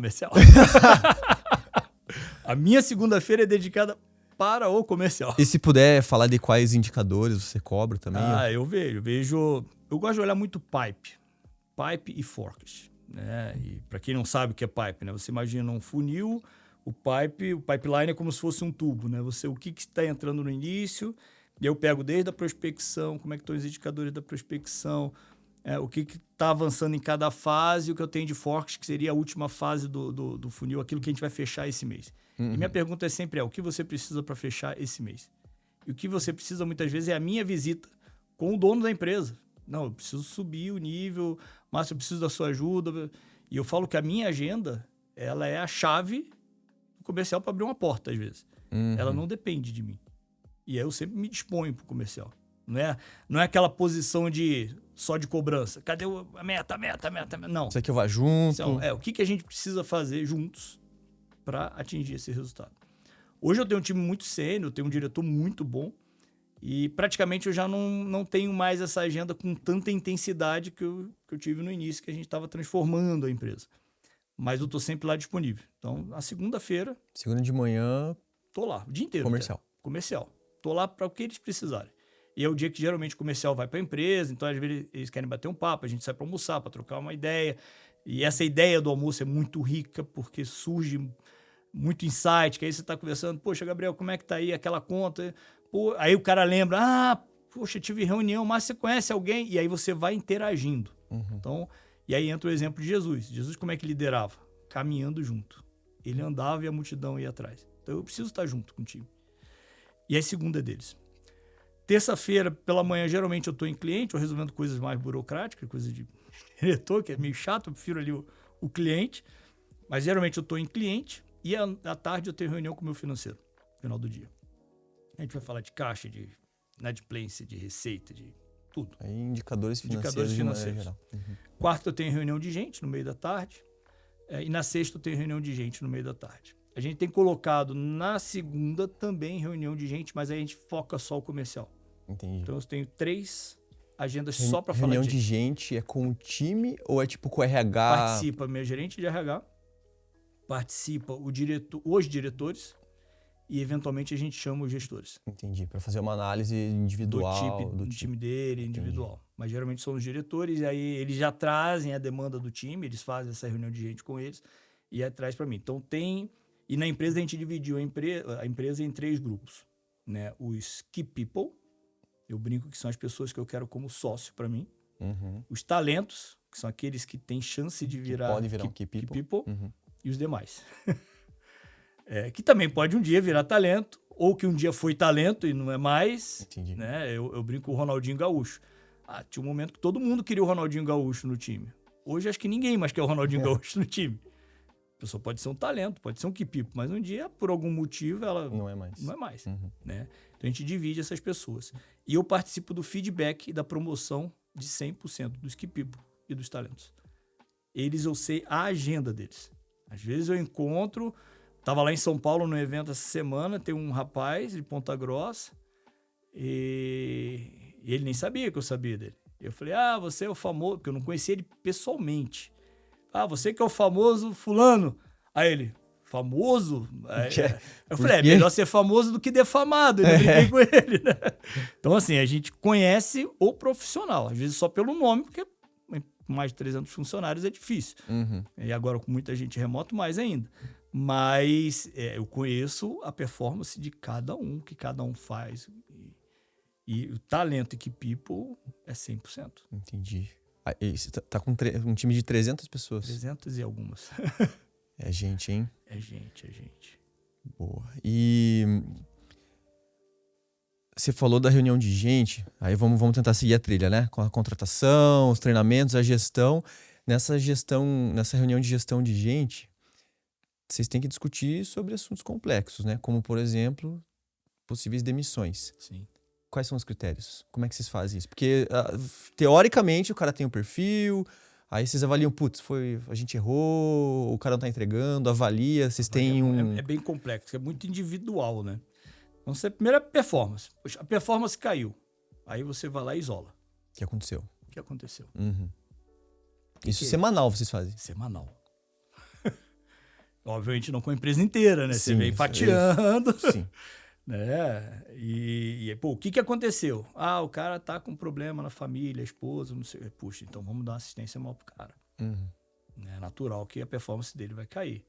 [SPEAKER 3] A minha segunda-feira é dedicada para o comercial.
[SPEAKER 2] E se puder falar de quais indicadores você cobra também?
[SPEAKER 3] Eu vejo... Eu gosto de olhar muito pipe e forecast, né? E para quem não sabe o que é pipe, né? Você imagina um funil, o pipeline é como se fosse um tubo, né? O que está entrando no início, e eu pego desde a prospecção, como é que estão os indicadores da prospecção, o que está avançando em cada fase, o que eu tenho de forecast, que seria a última fase do funil, aquilo que a gente vai fechar esse mês. E minha pergunta é sempre o que você precisa para fechar esse mês? E o que você precisa muitas vezes é a minha visita com o dono da empresa. Não, eu preciso subir o nível, Márcio, eu preciso da sua ajuda. E eu falo que a minha agenda, ela é a chave comercial para abrir uma porta, às vezes. Ela não depende de mim. E aí eu sempre me disponho para o comercial. Não é aquela posição só de cobrança. Cadê a meta? Não.
[SPEAKER 2] Isso aqui eu vou junto.
[SPEAKER 3] Então, o que a gente precisa fazer juntos para atingir esse resultado? Hoje eu tenho um time muito sênior, eu tenho um diretor muito bom. E praticamente eu já não tenho mais essa agenda com tanta intensidade que eu tive no início, que a gente estava transformando a empresa. Mas eu estou sempre lá disponível. Então, na segunda-feira...
[SPEAKER 2] Segunda de manhã...
[SPEAKER 3] Estou lá, o dia inteiro. Comercial. Estou lá para o que eles precisarem. E é o dia que geralmente o comercial vai para a empresa, então às vezes eles querem bater um papo, a gente sai para almoçar, para trocar uma ideia. E essa ideia do almoço é muito rica, porque surge muito insight, que aí você está conversando, poxa, Gabriel, como é que tá aí aquela conta? Pô, aí o cara lembra, poxa, tive reunião, mas você conhece alguém? E aí você vai interagindo. Então, e aí entra o exemplo de Jesus. Jesus como é que liderava? Caminhando junto. Ele andava e a multidão ia atrás. Então eu preciso estar junto com o time. E a segunda deles. Terça-feira, pela manhã, geralmente eu estou em cliente, ou resolvendo coisas mais burocráticas, coisas de diretor, que é meio chato, eu prefiro ali o cliente. Mas geralmente eu estou em cliente e à tarde eu tenho reunião com o meu financeiro, no final do dia. A gente vai falar de caixa, de inadimplência, de receita, de tudo.
[SPEAKER 2] Aí, indicadores financeiros de maneira geral.
[SPEAKER 3] Quarta eu tenho reunião de gente no meio da tarde. E na sexta eu tenho reunião de gente no meio da tarde. A gente tem colocado na segunda também reunião de gente, mas aí a gente foca só o comercial.
[SPEAKER 2] Entendi.
[SPEAKER 3] Então eu tenho 3 agendas só para falar
[SPEAKER 2] de gente. Reunião de gente é com o time ou é tipo com o RH?
[SPEAKER 3] Participa meu gerente de RH, participa os diretores e eventualmente a gente chama os gestores.
[SPEAKER 2] Entendi, para fazer uma análise individual
[SPEAKER 3] do time dele, individual. Entendi. Mas geralmente são os diretores, e aí eles já trazem a demanda do time, eles fazem essa reunião de gente com eles e aí traz para mim. Então e na empresa a gente dividiu a empresa em 3 grupos, né? Os key people, eu brinco que são as pessoas que eu quero como sócio para mim. Os talentos, que são aqueles que têm chance de virar,
[SPEAKER 2] pode virar um key people.
[SPEAKER 3] E os demais. Que também pode um dia virar talento, ou que um dia foi talento e não é mais.
[SPEAKER 2] Entendi.
[SPEAKER 3] Né? Eu brinco com o Ronaldinho Gaúcho. Tinha um momento que todo mundo queria o Ronaldinho Gaúcho no time. Hoje acho que ninguém mais quer o Ronaldinho Gaúcho no time. A pessoa pode ser um talento, pode ser um key people, mas um dia, por algum motivo, ela
[SPEAKER 2] não é mais.
[SPEAKER 3] Né? Então a gente divide essas pessoas. E eu participo do feedback e da promoção de 100% dos key people e dos talentos. Eu sei a agenda deles. Às vezes eu encontro... Estava lá em São Paulo no evento essa semana, tem um rapaz de Ponta Grossa e ele nem sabia que eu sabia dele. Eu falei, você é o famoso... Porque eu não conhecia ele pessoalmente. Você que é o famoso fulano. Aí ele, famoso? Eu falei, é melhor ser famoso do que defamado. Eu brinquei com ele, né? Então, assim, a gente conhece o profissional. Às vezes só pelo nome, porque com mais de 300 funcionários é difícil. E agora com muita gente remoto, mais ainda. Mas eu conheço a performance de cada um, que cada um faz. E o talento e key people é 100%.
[SPEAKER 2] Entendi. Você tá com um time de 300 pessoas?
[SPEAKER 3] 300 e algumas.
[SPEAKER 2] É gente, hein?
[SPEAKER 3] É gente.
[SPEAKER 2] Boa. E você falou da reunião de gente, aí vamos tentar seguir a trilha, né? Com a contratação, os treinamentos, a gestão. Nessa reunião de gestão de gente, vocês têm que discutir sobre assuntos complexos, né? Como, por exemplo, possíveis demissões.
[SPEAKER 3] Sim.
[SPEAKER 2] Quais são os critérios? Como é que vocês fazem isso? Porque, teoricamente, o cara tem um perfil, aí vocês avaliam, a gente errou, o cara não tá entregando, avalia, vocês têm
[SPEAKER 3] É bem complexo, é muito individual, né? Então, primeiro é performance. Poxa, a performance caiu. Aí você vai lá e isola.
[SPEAKER 2] O que aconteceu?
[SPEAKER 3] O que aconteceu?
[SPEAKER 2] Isso semanal vocês fazem?
[SPEAKER 3] Semanal. Obviamente não com a empresa inteira, né?
[SPEAKER 2] Sim,
[SPEAKER 3] você vem fatiando.
[SPEAKER 2] Sim.
[SPEAKER 3] Né? O que aconteceu? O cara tá com problema na família, a esposa, não sei. Puxa, então vamos dar uma assistência mal pro cara. É natural que a performance dele vai cair.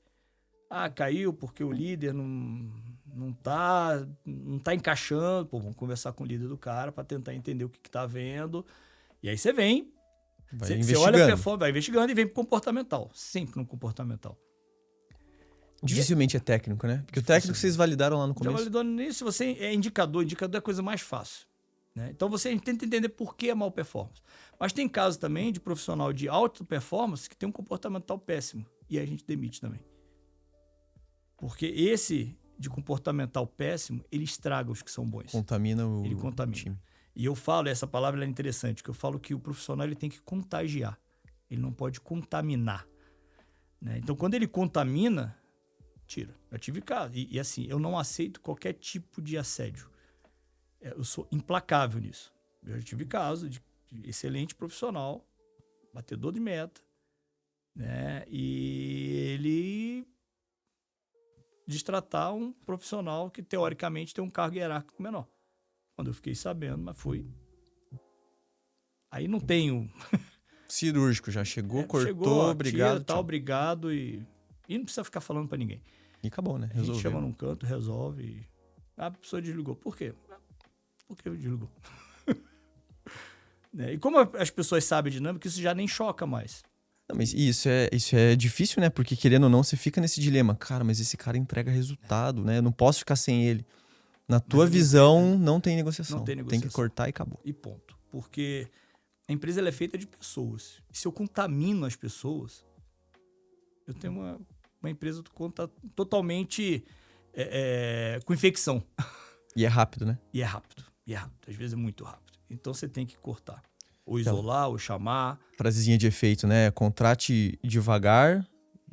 [SPEAKER 3] Caiu porque o líder não tá encaixando. Vamos conversar com o líder do cara para tentar entender o que tá vendo. E aí você vem, você olha a performance, vai investigando e vem pro comportamental. Sempre no comportamental.
[SPEAKER 2] Dificilmente é técnico, né? Porque o técnico vocês validaram lá no começo.
[SPEAKER 3] Já validou nisso, você é indicador. Indicador é a coisa mais fácil. Né? Então você tenta entender por que é mal performance. Mas tem casos também de profissional de alta performance que tem um comportamental péssimo. E aí a gente demite também. Porque esse de comportamental péssimo, ele estraga os que são bons.
[SPEAKER 2] Contamina o
[SPEAKER 3] time. E eu falo, essa palavra é interessante, que eu falo que o profissional ele tem que contagiar. Ele não pode contaminar. Né? Então quando ele contamina, tira. Eu tive caso. E assim, eu não aceito qualquer tipo de assédio. Eu sou implacável nisso. Eu já tive caso de excelente profissional, batedor de meta, né? E ele destratar um profissional que teoricamente tem um cargo hierárquico menor. Quando eu fiquei sabendo, mas foi. Aí não tenho.
[SPEAKER 2] Cirúrgico, já chegou, cortou, obrigado.
[SPEAKER 3] Tá, obrigado e não precisa ficar falando pra ninguém.
[SPEAKER 2] E acabou, né?
[SPEAKER 3] A gente chama num canto, resolve. A pessoa desligou. Por quê? por que desligou? Né? E como as pessoas sabem a dinâmica, isso já nem choca mais.
[SPEAKER 2] Não, mas isso é difícil, né? Porque querendo ou não, você fica nesse dilema. Cara, mas esse cara entrega resultado, né? Eu não posso ficar sem ele. Na tua visão, não tem negociação.
[SPEAKER 3] Não tem negociação.
[SPEAKER 2] Tem que cortar e acabou.
[SPEAKER 3] E ponto. Porque a empresa ela é feita de pessoas. E se eu contamino as pessoas, eu tenho uma empresa totalmente com infecção.
[SPEAKER 2] E é rápido, né?
[SPEAKER 3] E é rápido. Às vezes é muito rápido. Então você tem que cortar. Ou isolar, ou chamar.
[SPEAKER 2] Frasezinha de efeito, né? Contrate devagar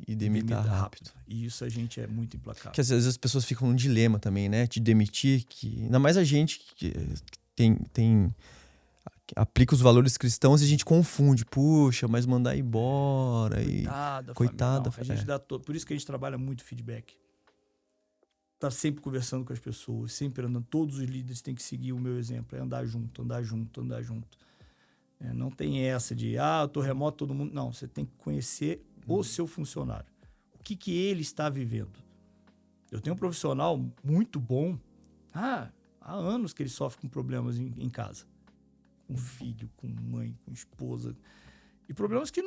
[SPEAKER 2] e demita rápido.
[SPEAKER 3] E isso a gente é muito implacável.
[SPEAKER 2] Porque às vezes as pessoas ficam num dilema também, né? De demitir, ainda mais a gente que aplica os valores cristãos e a gente confunde. Puxa, mas mandar embora. Coitada.
[SPEAKER 3] A gente dá por isso que a gente trabalha muito feedback. Tá sempre conversando com as pessoas, sempre andando. Todos os líderes têm que seguir o meu exemplo. É andar junto. Não tem essa de, eu tô remoto, todo mundo. Não, você tem que conhecer o seu funcionário. O que ele está vivendo. Eu tenho um profissional muito bom. Há anos que ele sofre com problemas em casa. Com filho, com mãe, com esposa. E problemas que,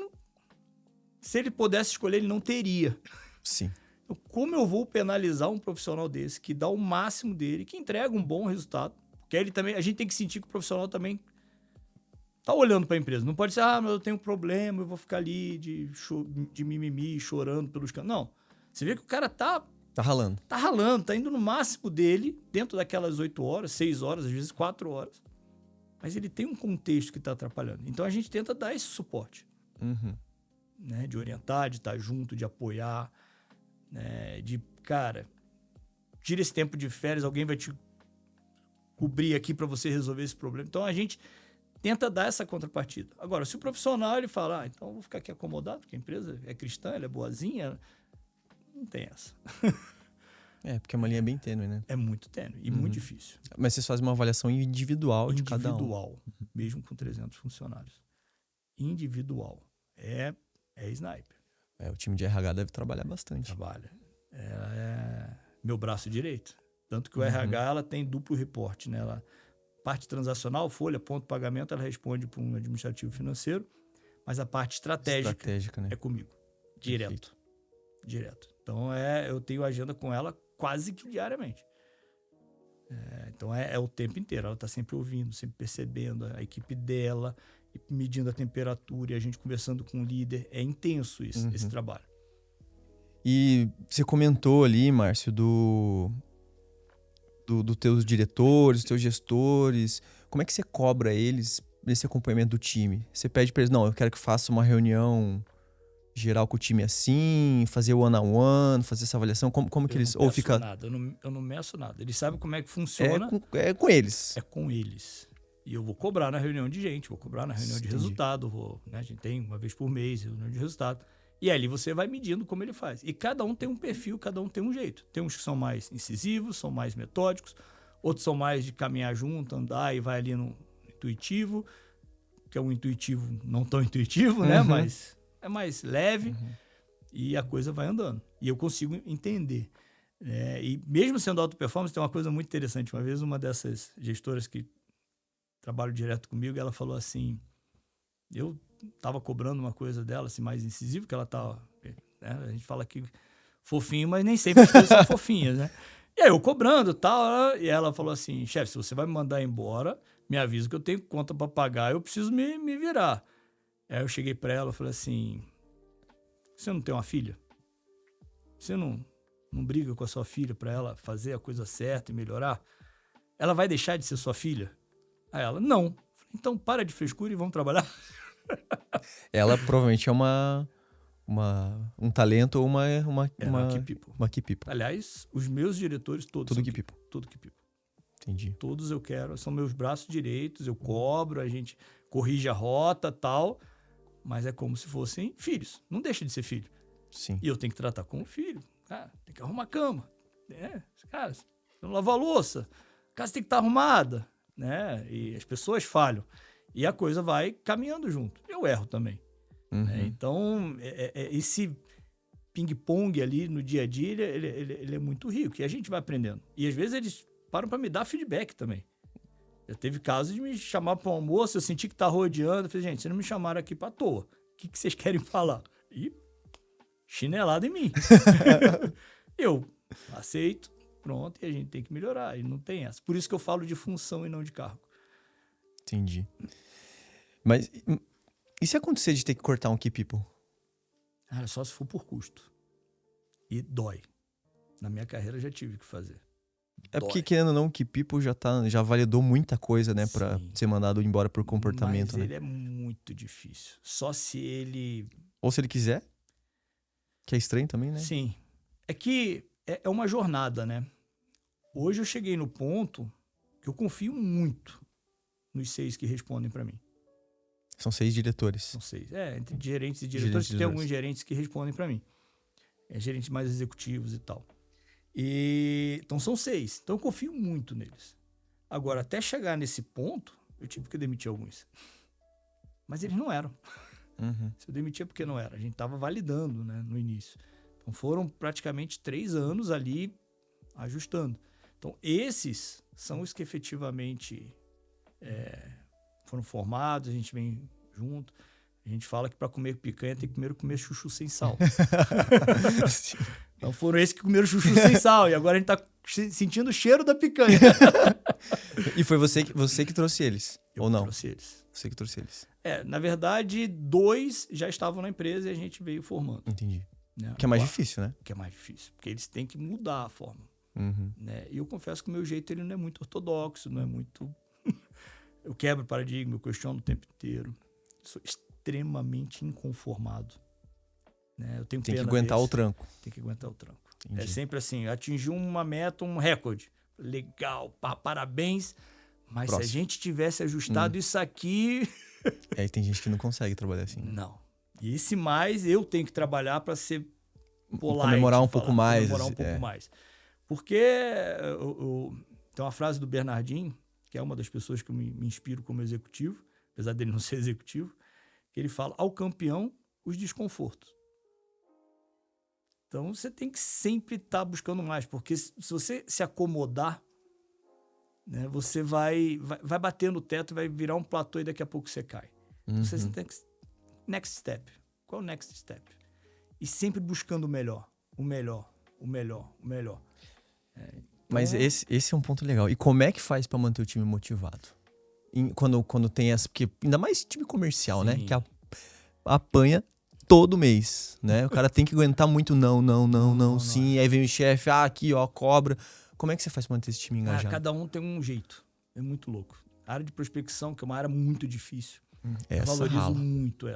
[SPEAKER 3] se ele pudesse escolher, ele não teria.
[SPEAKER 2] Sim.
[SPEAKER 3] Então, como eu vou penalizar um profissional desse, que dá o máximo dele, que entrega um bom resultado? Porque ele também, a gente tem que sentir que o profissional também tá olhando para a empresa. Não pode ser, mas eu tenho um problema, eu vou ficar ali de mimimi, chorando pelos cantos. Não. Você vê que o cara tá
[SPEAKER 2] ralando.
[SPEAKER 3] Tá ralando, tá indo no máximo dele, dentro daquelas 8 horas, 6 horas, às vezes 4 horas. Mas ele tem um contexto que tá atrapalhando. Então a gente tenta dar esse suporte. Né? De orientar, de estar junto, de apoiar. Né? Cara, tira esse tempo de férias, alguém vai te cobrir aqui para você resolver esse problema. Então a gente tenta dar essa contrapartida. Agora, se o profissional ele fala, então eu vou ficar aqui acomodado, porque a empresa é cristã, ela é boazinha, não tem essa.
[SPEAKER 2] Porque é uma linha bem tênue, né?
[SPEAKER 3] É muito tênue e muito difícil.
[SPEAKER 2] Mas vocês fazem uma avaliação individual de cada um.
[SPEAKER 3] Individual, mesmo com 300 funcionários. Individual. É sniper.
[SPEAKER 2] O time de RH deve trabalhar bastante.
[SPEAKER 3] Trabalha. Ela é meu braço direito. Tanto que o RH ela tem duplo reporte, né? Parte transacional, folha, ponto, pagamento, ela responde para um administrativo financeiro, mas a parte estratégica né? É comigo. Direto. Então, eu tenho agenda com ela quase que diariamente. Então, é o tempo inteiro. Ela está sempre ouvindo, sempre percebendo a equipe dela, medindo a temperatura e a gente conversando com o líder. É intenso esse trabalho. E
[SPEAKER 2] você comentou ali, Márcio, dos teus diretores, teus gestores. Como é que você cobra eles nesse acompanhamento do time? Você pede para eles, não, eu quero que faça uma reunião geral com o time assim, fazer o one-on-one, fazer essa avaliação? Como que eles...
[SPEAKER 3] Ou fica... nada. Eu não meço nada. Eles sabem como é que funciona.
[SPEAKER 2] É com eles.
[SPEAKER 3] É com eles. E eu vou cobrar na reunião de gente, vou cobrar na reunião de resultado. A gente tem uma vez por mês reunião de resultado. E ali você vai medindo como ele faz. E cada um tem um perfil, cada um tem um jeito. Tem uns que são mais incisivos, são mais metódicos. Outros são mais de caminhar junto, andar e vai ali no intuitivo. Que é um intuitivo não tão intuitivo, né? Mas é mais leve. E a coisa vai andando. E eu consigo entender. E mesmo sendo alta performance, tem uma coisa muito interessante. Uma vez uma dessas gestoras que trabalham direto comigo, ela falou assim... Eu tava cobrando uma coisa dela, assim, mais incisiva, que ela tava... Né? A gente fala aqui fofinho, mas nem sempre as coisas são fofinhas, né? E aí eu cobrando e tal, e ela falou assim, chefe, se você vai me mandar embora, me avisa que eu tenho conta para pagar, eu preciso me virar. Aí eu cheguei para ela e falei assim, você não tem uma filha? Você não briga com a sua filha para ela fazer a coisa certa e melhorar? Ela vai deixar de ser sua filha? Aí ela, não. Então para de frescura e vamos trabalhar.
[SPEAKER 2] Ela provavelmente é um talento ou uma
[SPEAKER 3] key people.
[SPEAKER 2] Uma key people.
[SPEAKER 3] Aliás, os meus diretores todos
[SPEAKER 2] Tudo key people.
[SPEAKER 3] Tudo key people.
[SPEAKER 2] Entendi.
[SPEAKER 3] Todos eu quero, são meus braços direitos, eu cobro, a gente corrige a rota e tal, mas é como se fossem filhos. Não deixa de ser filho.
[SPEAKER 2] Sim.
[SPEAKER 3] E eu tenho que tratar como filho. Cara, tem que arrumar a cama. Cara, não lavar a louça. A casa tem que estar arrumada. Né? E as pessoas falham. E a coisa vai caminhando junto. Eu erro também. Né? Então, esse ping-pong ali no dia a dia, ele é muito rico. E a gente vai aprendendo. E às vezes eles param para me dar feedback também. Já teve casos de me chamar para um almoço, eu senti que tá rodeando. Eu falei, gente, vocês não me chamaram aqui pra toa. O que vocês querem falar? E chinelada em mim. Eu aceito, pronto, e a gente tem que melhorar. E não tem essa. Por isso que eu falo de função e não de cargo.
[SPEAKER 2] Entendi. Mas e se acontecer de ter que cortar um key people?
[SPEAKER 3] Cara, só se for por custo. E dói. Na minha carreira já tive que fazer.
[SPEAKER 2] É porque, querendo ou não, o key people já validou muita coisa, né? Pra
[SPEAKER 3] Sim.
[SPEAKER 2] ser mandado embora por comportamento,
[SPEAKER 3] Mas
[SPEAKER 2] né?
[SPEAKER 3] ele é muito difícil. Só se ele...
[SPEAKER 2] Ou se ele quiser, que é estranho também, né?
[SPEAKER 3] Sim. É que é uma jornada, né? Hoje eu cheguei no ponto que eu confio muito nos 6 que respondem para mim.
[SPEAKER 2] São 6 diretores.
[SPEAKER 3] São 6. Entre gerentes e diretores, tem alguns gerentes que respondem para mim. Gerentes mais executivos e tal. Então são 6. Então eu confio muito neles. Agora, até chegar nesse ponto, eu tive que demitir alguns. Mas eles não eram.
[SPEAKER 2] Uhum.
[SPEAKER 3] Se eu demitia porque não era. A gente estava validando, né, no início. Então foram praticamente 3 anos ali ajustando. Então esses são os que efetivamente foram formados, a gente vem junto. A gente fala que para comer picanha tem que primeiro comer chuchu sem sal. Então foram esses que comeram chuchu sem sal. E agora a gente tá sentindo o cheiro da picanha.
[SPEAKER 2] E foi você que trouxe eles? Ou não?
[SPEAKER 3] Trouxe eles.
[SPEAKER 2] Você que trouxe eles.
[SPEAKER 3] Na verdade, 2 já estavam na empresa e a gente veio formando.
[SPEAKER 2] Entendi.
[SPEAKER 3] Né?
[SPEAKER 2] Que é mais difícil, né?
[SPEAKER 3] Que é mais difícil. Porque eles têm que mudar a forma.
[SPEAKER 2] Uhum.
[SPEAKER 3] Né? E eu confesso que o meu jeito ele não é muito ortodoxo, não é muito... Eu quebro paradigma, eu questiono o tempo inteiro. Sou extremamente inconformado. Né? Eu tenho
[SPEAKER 2] Tem que
[SPEAKER 3] pena
[SPEAKER 2] aguentar
[SPEAKER 3] deles.
[SPEAKER 2] o tranco.
[SPEAKER 3] Tem que aguentar o tranco.
[SPEAKER 2] Entendi.
[SPEAKER 3] É sempre assim, atingiu uma meta, um recorde. Legal, parabéns. Mas
[SPEAKER 2] Próximo.
[SPEAKER 3] se a gente tivesse ajustado isso aqui...
[SPEAKER 2] Aí tem gente que não consegue trabalhar assim.
[SPEAKER 3] Não. E esse mais eu tenho que trabalhar para ser polite.
[SPEAKER 2] Comemorar um pouco mais.
[SPEAKER 3] Comemorar um pouco mais. Porque tem uma frase do Bernardinho, que é uma das pessoas que eu me inspiro como executivo, apesar dele não ser executivo, que ele fala, ao campeão, os desconfortos. Então, você tem que sempre estar buscando mais, porque se você se acomodar, né, você vai bater no teto, vai virar um platô e daqui a pouco você cai. Então, você tem que... Next step. Qual é o next step? E sempre buscando o melhor. O melhor.
[SPEAKER 2] Mas esse é um ponto legal. E como é que faz pra manter o time motivado? Quando tem essa... Porque ainda mais time comercial, né? Que apanha todo mês, né? O cara tem que aguentar muito não, sim. Aí vem o chefe, aqui, ó, cobra. Como é que você faz pra manter esse time engajado?
[SPEAKER 3] Cada um tem um jeito. É muito louco. A área de prospecção, que é uma área muito difícil. Eu
[SPEAKER 2] Essa
[SPEAKER 3] valorizo
[SPEAKER 2] rala.
[SPEAKER 3] muito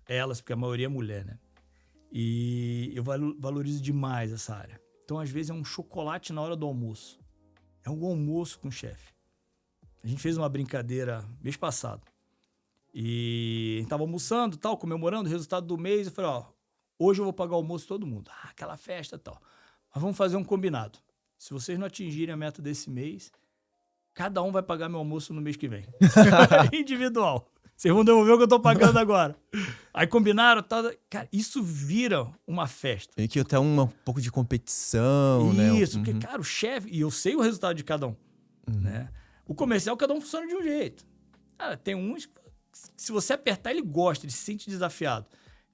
[SPEAKER 3] elas, porque a maioria é mulher, né? E eu valorizo demais essa área. Então, às vezes, é um chocolate na hora do almoço. É um almoço com o chefe. A gente fez uma brincadeira mês passado. E a gente tava almoçando, tal, comemorando o resultado do mês. Eu falei, hoje eu vou pagar o almoço de todo mundo. Aquela festa e tal. Mas vamos fazer um combinado. Se vocês não atingirem a meta desse mês, cada um vai pagar meu almoço no mês que vem. Individual. Vocês vão devolver o que eu tô pagando agora. Aí combinaram, tal. Cara, isso vira uma festa.
[SPEAKER 2] E que até um pouco de competição, né?
[SPEAKER 3] Isso, porque, cara, o chefe... E eu sei o resultado de cada um. Né? O comercial, cada um funciona de um jeito. Cara, tem uns que, se você apertar, ele gosta, ele se sente desafiado.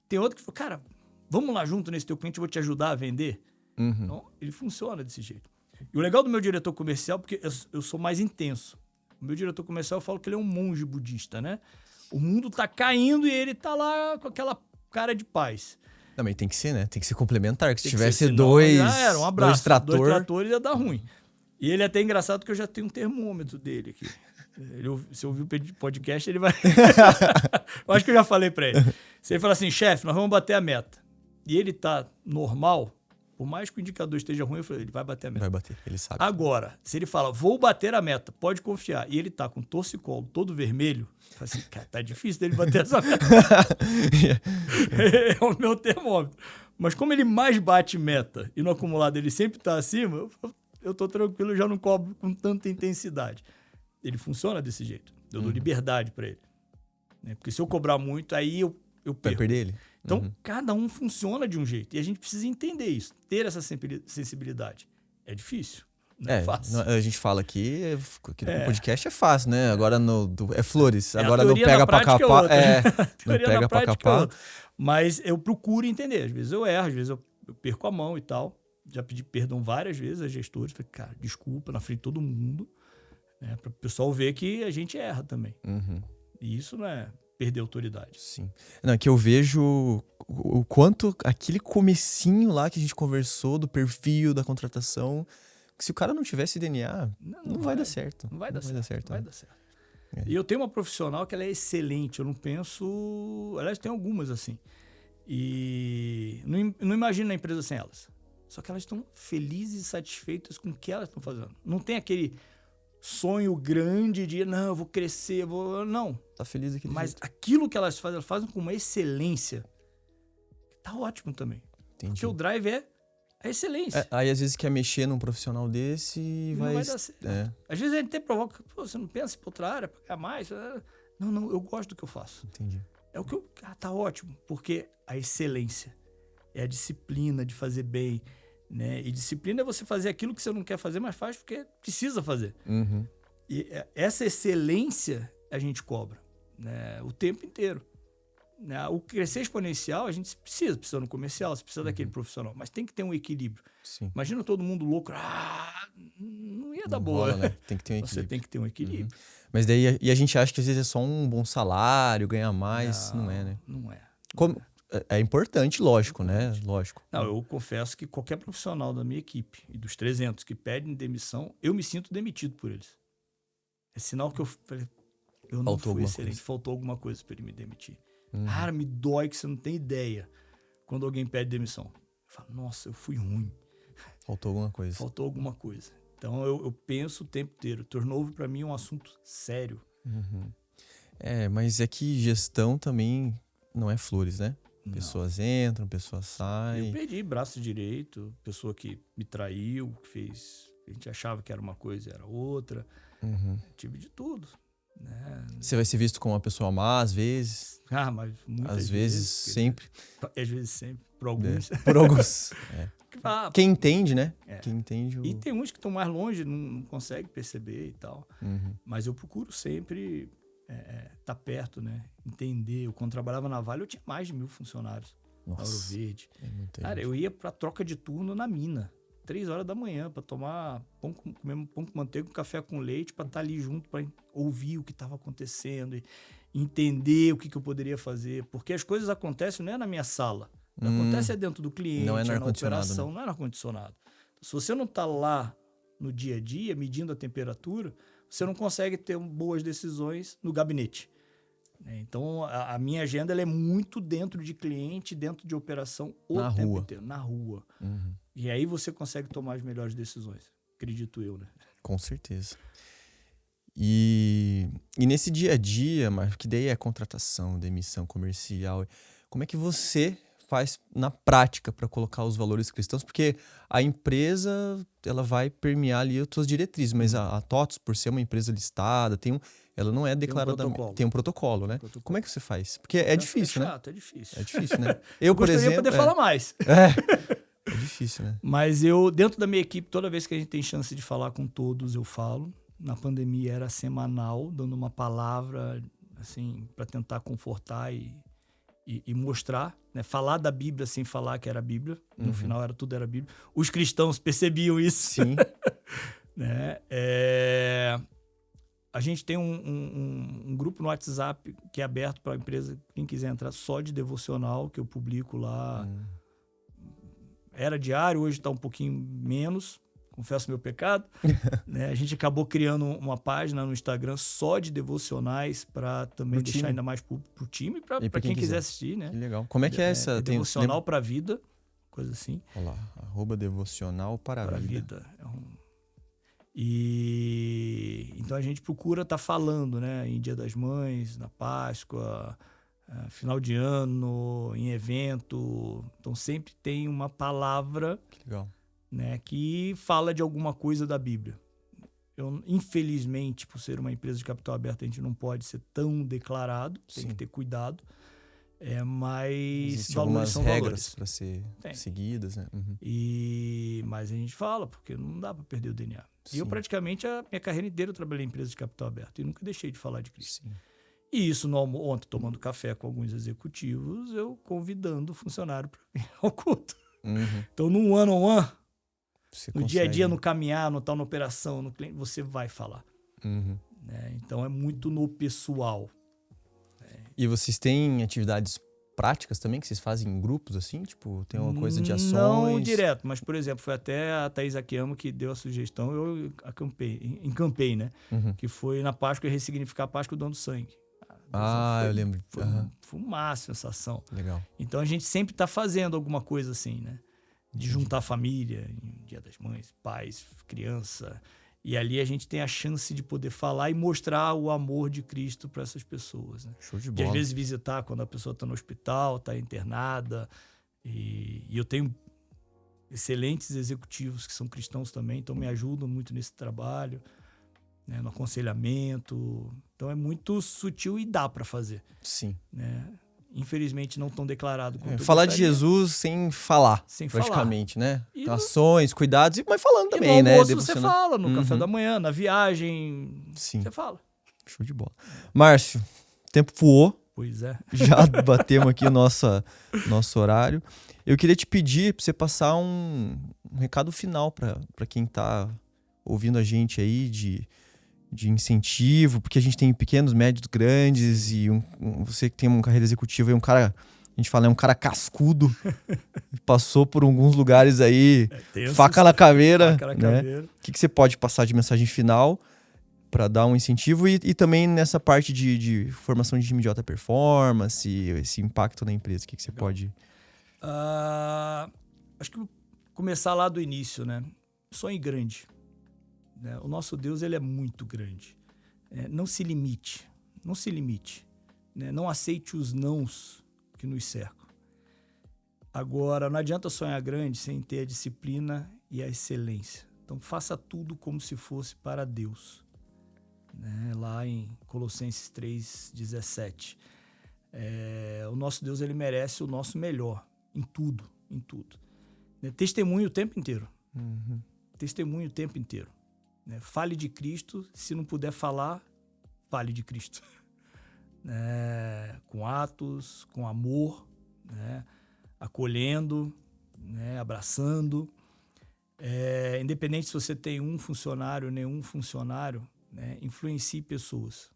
[SPEAKER 3] Tem outro que fala, cara, vamos lá junto nesse teu cliente, eu vou te ajudar a vender. Então, ele funciona desse jeito. E o legal do meu diretor comercial, porque eu sou mais intenso. O meu diretor comercial, eu falo que ele é um monge budista, né? O mundo tá caindo e ele tá lá com aquela cara de paz.
[SPEAKER 2] Também tem que ser, né? Tem que ser complementar. Que se
[SPEAKER 3] Tem que
[SPEAKER 2] tivesse
[SPEAKER 3] ser, senão
[SPEAKER 2] dois,
[SPEAKER 3] já era, um abraço.
[SPEAKER 2] dois trator...
[SPEAKER 3] Dois tratores ia dar ruim. E ele é até engraçado porque eu já tenho um termômetro dele aqui. Se ouvir o podcast, ele vai... Eu acho que eu já falei pra ele. Se ele falar assim, chefe, nós vamos bater a meta. E ele tá normal, por mais que o indicador esteja ruim, eu falei, ele vai bater a meta.
[SPEAKER 2] Vai bater, ele sabe.
[SPEAKER 3] Agora, se ele fala, vou bater a meta, pode confiar, e ele tá com torcicolo todo vermelho, eu falo assim, cara, tá difícil dele bater essa meta. É o meu termômetro. Mas como ele mais bate meta e no acumulado ele sempre tá acima, eu tô tranquilo, eu já não cobro com tanta intensidade. Ele funciona desse jeito. Eu dou liberdade para ele. Né? Porque se eu cobrar muito, aí eu perco.
[SPEAKER 2] Vai perder ele.
[SPEAKER 3] Então, cada um funciona de um jeito. E a gente precisa entender isso. Ter essa sensibilidade. É difícil. Não é fácil.
[SPEAKER 2] A gente fala aqui no podcast é fácil, né? Agora é flores. Agora
[SPEAKER 3] a
[SPEAKER 2] não
[SPEAKER 3] teoria
[SPEAKER 2] pega
[SPEAKER 3] na
[SPEAKER 2] pra
[SPEAKER 3] prática é
[SPEAKER 2] capar.
[SPEAKER 3] outra. A
[SPEAKER 2] Não
[SPEAKER 3] teoria
[SPEAKER 2] pega
[SPEAKER 3] na
[SPEAKER 2] pra
[SPEAKER 3] prática é
[SPEAKER 2] capar.
[SPEAKER 3] outra. Mas eu procuro entender. Às vezes eu erro, às vezes eu perco a mão e tal. Já pedi perdão várias vezes a gestores. Falei, cara, desculpa na frente de todo mundo. Para o pessoal ver que a gente erra também.
[SPEAKER 2] Uhum.
[SPEAKER 3] E isso não é perder autoridade.
[SPEAKER 2] Sim. Não, é que eu vejo o quanto aquele comecinho lá que a gente conversou do perfil, da contratação, que se o cara não tivesse DNA, não vai dar certo.
[SPEAKER 3] Não vai dar certo. Vai dar certo.
[SPEAKER 2] É.
[SPEAKER 3] E eu tenho uma profissional que ela é excelente. Eu não penso... Aliás, tem algumas assim. E não imagino a empresa sem elas. Só que elas estão felizes e satisfeitas com o que elas estão fazendo. Não tem aquele sonho grande de, não, eu vou crescer, não.
[SPEAKER 2] Tá feliz aqui.
[SPEAKER 3] Mas aquilo que elas fazem com uma excelência. Tá ótimo também.
[SPEAKER 2] Entendi.
[SPEAKER 3] Porque o drive é a excelência.
[SPEAKER 2] Aí às vezes quer mexer num profissional desse e
[SPEAKER 3] Não vai dar certo.
[SPEAKER 2] É.
[SPEAKER 3] Às vezes a gente até provoca, você não pensa em ir pra outra área, pagar mais? Não, eu gosto do que eu faço.
[SPEAKER 2] Entendi.
[SPEAKER 3] É o que tá ótimo, porque a excelência é a disciplina de fazer bem, né? E disciplina é você fazer aquilo que você não quer fazer, mas faz porque precisa fazer.
[SPEAKER 2] Uhum.
[SPEAKER 3] E essa excelência a gente cobra, né? O tempo inteiro. Né? O crescer exponencial a gente precisa no comercial, você precisa daquele profissional, mas tem que ter um equilíbrio.
[SPEAKER 2] Sim.
[SPEAKER 3] Imagina todo mundo louco, não ia dar boa.
[SPEAKER 2] Rola, né? Tem que ter um equilíbrio.
[SPEAKER 3] Você tem que ter um equilíbrio.
[SPEAKER 2] Mas daí a gente acha que às vezes é só um bom salário, ganhar mais, não é, né?
[SPEAKER 3] Não é.
[SPEAKER 2] É importante, lógico, né? Lógico.
[SPEAKER 3] Não, eu confesso que qualquer profissional da minha equipe e dos 300 que pedem demissão, eu me sinto demitido por eles. É sinal que eu não fui excelente, faltou alguma coisa para ele me demitir. Cara, me dói que você não tem ideia quando alguém pede demissão. Eu falo, nossa, eu fui ruim.
[SPEAKER 2] Faltou alguma coisa.
[SPEAKER 3] Faltou alguma coisa. Então eu penso o tempo inteiro. Turnover para mim é um assunto sério.
[SPEAKER 2] Uhum. Mas é que gestão também não é flores, né? Pessoas entram, pessoas saem.
[SPEAKER 3] Eu perdi braço direito, pessoa que me traiu, que fez. A gente achava que era uma coisa, era outra.
[SPEAKER 2] Uhum.
[SPEAKER 3] Tive de tudo. Né?
[SPEAKER 2] Você vai ser visto como uma pessoa má, às vezes.
[SPEAKER 3] Mas muitas
[SPEAKER 2] às vezes, sempre.
[SPEAKER 3] Às vezes, sempre. Por alguns.
[SPEAKER 2] Por alguns. Quem entende, né?
[SPEAKER 3] Quem entende. E tem uns que estão mais longe, não conseguem perceber e tal.
[SPEAKER 2] Uhum.
[SPEAKER 3] Mas eu procuro sempre tá perto, né? Entender. Quando trabalhava na Vale, eu tinha mais de 1.000 funcionários.
[SPEAKER 2] Nossa,
[SPEAKER 3] na Ouro Verde.
[SPEAKER 2] Cara,
[SPEAKER 3] eu ia pra troca de turno na mina. 3 horas da manhã, pra tomar comer pão com manteiga, café com leite, pra estar ali junto, pra ouvir o que estava acontecendo, e entender o que eu poderia fazer. Porque as coisas acontecem não é na minha sala. Acontece dentro do cliente,
[SPEAKER 2] não é
[SPEAKER 3] na operação,
[SPEAKER 2] né?
[SPEAKER 3] não é no ar-condicionado. Se você não tá lá no dia a dia, medindo a temperatura, você não consegue ter boas decisões no gabinete. Então, a minha agenda ela é muito dentro de cliente, dentro de operação o tempo inteiro, na rua.
[SPEAKER 2] Uhum.
[SPEAKER 3] E aí você consegue tomar as melhores decisões, acredito eu, né?
[SPEAKER 2] Com certeza. E nesse dia a dia, Marcos, que daí é contratação, demissão comercial, como é que você faz na prática para colocar os valores cristãos? Porque a empresa ela vai permear ali as suas diretrizes, mas a TOTVS, por ser uma empresa listada, ela não é declarada... Tem um protocolo, né? Como é que você faz? Porque é difícil, né?
[SPEAKER 3] É difícil.
[SPEAKER 2] É difícil, né? Eu, por
[SPEAKER 3] gostaria
[SPEAKER 2] exemplo...
[SPEAKER 3] de poder falar mais.
[SPEAKER 2] É difícil, né?
[SPEAKER 3] Mas eu, dentro da minha equipe, toda vez que a gente tem chance de falar com todos, eu falo. Na pandemia era semanal, dando uma palavra, assim, para tentar confortar e mostrar, né? Falar da Bíblia sem falar que era a Bíblia. No final tudo era Bíblia. Os cristãos percebiam isso.
[SPEAKER 2] Sim.
[SPEAKER 3] Né? A gente tem um grupo no WhatsApp que é aberto para a empresa, quem quiser entrar, só de devocional, que eu publico lá. Era diário, hoje está um pouquinho menos, confesso meu pecado. Né? A gente acabou criando uma página no Instagram só de devocionais para também deixar ainda mais para o time e para quem quiser assistir. Né?
[SPEAKER 2] Que legal. Como é que é essa?
[SPEAKER 3] Devocional para a vida, coisa assim.
[SPEAKER 2] Olha lá, @devocional para a vida.
[SPEAKER 3] E então a gente procura estar falando, né? Em Dia das Mães, na Páscoa, final de ano, em evento. Então sempre tem uma palavra,
[SPEAKER 2] que legal,
[SPEAKER 3] né, que fala de alguma coisa da Bíblia. Infelizmente, por ser uma empresa de capital aberto, a gente não pode ser tão declarado, tem que ter cuidado. Mas
[SPEAKER 2] Existem
[SPEAKER 3] valores
[SPEAKER 2] algumas
[SPEAKER 3] são
[SPEAKER 2] regras
[SPEAKER 3] valores.
[SPEAKER 2] para ser
[SPEAKER 3] Tem.
[SPEAKER 2] seguidas, né? Uhum.
[SPEAKER 3] Mas a gente fala, porque não dá para perder o DNA. E eu
[SPEAKER 2] Sim.
[SPEAKER 3] praticamente a minha carreira inteira eu trabalhei em empresas de capital aberto e nunca deixei de falar de Cristo.
[SPEAKER 2] Sim.
[SPEAKER 3] E isso, ontem, tomando café com alguns executivos, eu convidando o funcionário para vir ao culto.
[SPEAKER 2] Uhum.
[SPEAKER 3] Então, no one-on-one,
[SPEAKER 2] Você
[SPEAKER 3] no dia a dia,
[SPEAKER 2] consegue.
[SPEAKER 3] no caminhar, no tal, na operação, no cliente, você vai falar.
[SPEAKER 2] Uhum.
[SPEAKER 3] Né? Então, é muito no pessoal.
[SPEAKER 2] E vocês têm atividades práticas também que vocês fazem em grupos, assim? Tipo, tem uma coisa de ações?
[SPEAKER 3] Não direto, mas, por exemplo, foi até a Thaís Akiyama que deu a sugestão, eu encampei, né?
[SPEAKER 2] Uhum.
[SPEAKER 3] Que foi na Páscoa, ressignificar a Páscoa dando sangue.
[SPEAKER 2] Eu lembro.
[SPEAKER 3] Foi uma sensação.
[SPEAKER 2] Legal.
[SPEAKER 3] Então, a gente sempre está fazendo alguma coisa assim, né? De juntar a família, em Dia das Mães, pais, criança. E ali a gente tem a chance de poder falar e mostrar o amor de Cristo para essas pessoas, né?
[SPEAKER 2] Show de
[SPEAKER 3] De
[SPEAKER 2] bola.
[SPEAKER 3] às vezes visitar quando a pessoa está no hospital, está internada. E eu tenho excelentes executivos que são cristãos também, então me ajudam muito nesse trabalho, né, no aconselhamento. Então é muito sutil e dá para fazer,
[SPEAKER 2] Sim.
[SPEAKER 3] né? Infelizmente não tão declarado quanto eu
[SPEAKER 2] Falar de
[SPEAKER 3] gostaria.
[SPEAKER 2] Jesus sem falar,
[SPEAKER 3] Sem
[SPEAKER 2] praticamente, né?
[SPEAKER 3] E
[SPEAKER 2] Então,
[SPEAKER 3] no-
[SPEAKER 2] ações, cuidados, mas falando
[SPEAKER 3] E
[SPEAKER 2] também,
[SPEAKER 3] no
[SPEAKER 2] né?
[SPEAKER 3] almoço você
[SPEAKER 2] Devocional.
[SPEAKER 3] fala, no café
[SPEAKER 2] Uhum.
[SPEAKER 3] da manhã, na viagem,
[SPEAKER 2] Sim.
[SPEAKER 3] você fala.
[SPEAKER 2] Show de bola. Márcio, o tempo voou.
[SPEAKER 3] Pois é.
[SPEAKER 2] Já batemos aqui o nosso horário. Eu queria te pedir para você passar um recado final para quem está ouvindo a gente aí de incentivo, porque a gente tem pequenos, médios, grandes, e você que tem uma carreira executiva e um cara, a gente fala, é um cara cascudo, passou por alguns lugares aí, faca na caveira,
[SPEAKER 3] Faca na
[SPEAKER 2] né?
[SPEAKER 3] caveira.
[SPEAKER 2] O que você pode passar de mensagem final para dar um incentivo e também nessa parte de formação de time de alta performance, esse impacto na empresa, o que você pode...
[SPEAKER 3] Acho que começar lá do início, né? Sonhe grande. Né? O nosso Deus, ele é muito grande. Não se limite. Não se limite. Né? Não aceite os nãos que nos cercam. Agora, não adianta sonhar grande sem ter a disciplina e a excelência. Então, faça tudo como se fosse para Deus. Né? Lá em Colossenses 3,17. O nosso Deus, ele merece o nosso melhor em tudo, em tudo. Né? Testemunhe o tempo inteiro.
[SPEAKER 2] Uhum.
[SPEAKER 3] Testemunhe o tempo inteiro. Né? Fale de Cristo, se não puder falar, fale de Cristo. Né? Com atos, com amor, né? Acolhendo, né? Abraçando. Independente se você tem um funcionário ou nenhum funcionário, né? Influencie pessoas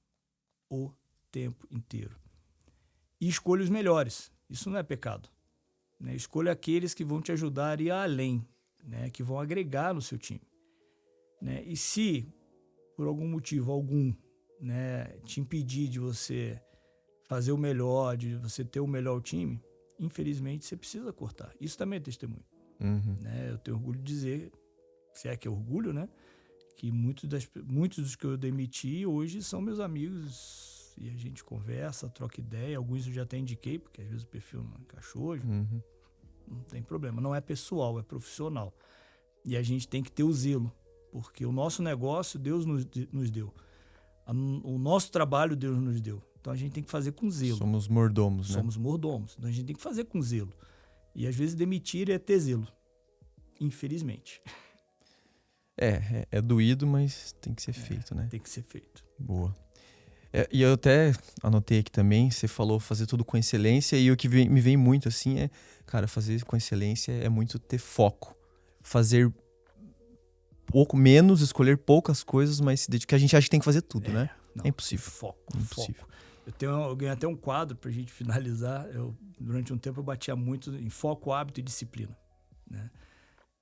[SPEAKER 3] o tempo inteiro. E escolha os melhores. Isso não é pecado. Né? Escolha aqueles que vão te ajudar a ir além, né? Que vão agregar no seu time. Né? E se, por algum motivo, né, te impedir de você fazer o melhor, de você ter o melhor time, infelizmente você precisa cortar. Isso também é testemunho.
[SPEAKER 2] Uhum.
[SPEAKER 3] Né? Eu tenho orgulho de dizer, se é que é orgulho, né? Que muitos dos que eu demiti hoje são meus amigos e a gente conversa, troca ideia. Alguns eu já até indiquei, porque às vezes o perfil não encaixou hoje.
[SPEAKER 2] Uhum.
[SPEAKER 3] Não tem problema. Não é pessoal, é profissional. E a gente tem que ter o zelo. Porque o nosso negócio, Deus nos deu. O nosso trabalho, Deus nos deu. Então, a gente tem que fazer com zelo.
[SPEAKER 2] Somos mordomos, né?
[SPEAKER 3] Somos mordomos. Então, a gente tem que fazer com zelo. E, às vezes, demitir é ter zelo. Infelizmente.
[SPEAKER 2] É doído, mas tem que ser feito, né?
[SPEAKER 3] Tem que ser feito.
[SPEAKER 2] Boa. E eu até anotei aqui também, você falou fazer tudo com excelência, e o que me vem muito assim é, cara, fazer com excelência é muito ter foco. Fazer pouco menos, escolher poucas coisas, mas se dedicar. A gente acha que tem que fazer tudo, né?
[SPEAKER 3] Não,
[SPEAKER 2] É impossível.
[SPEAKER 3] Foco.
[SPEAKER 2] Impossível.
[SPEAKER 3] Eu ganhei até um quadro pra gente finalizar. Durante um tempo eu batia muito em foco, hábito e disciplina. Né?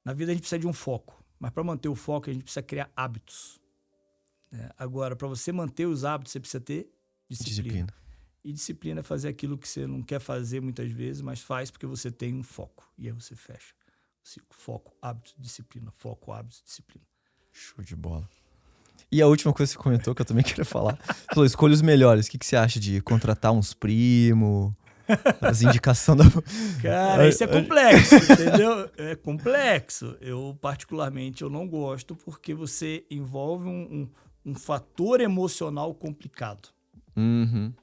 [SPEAKER 3] Na vida a gente precisa de um foco, mas para manter o foco a gente precisa criar hábitos. Né? Agora, para você manter os hábitos, você precisa ter disciplina. E disciplina é fazer aquilo que você não quer fazer muitas vezes, mas faz porque você tem um foco. E aí você fecha. Foco, hábito, disciplina. Foco, hábito, disciplina.
[SPEAKER 2] Show de bola. E a última coisa que você comentou, que eu também queria falar, você falou, escolha os melhores. O que você acha de contratar uns primos, as indicações da...
[SPEAKER 3] Cara, isso é complexo, entendeu? É complexo. Eu, particularmente, eu não gosto porque você envolve um fator emocional complicado.
[SPEAKER 2] Uhum.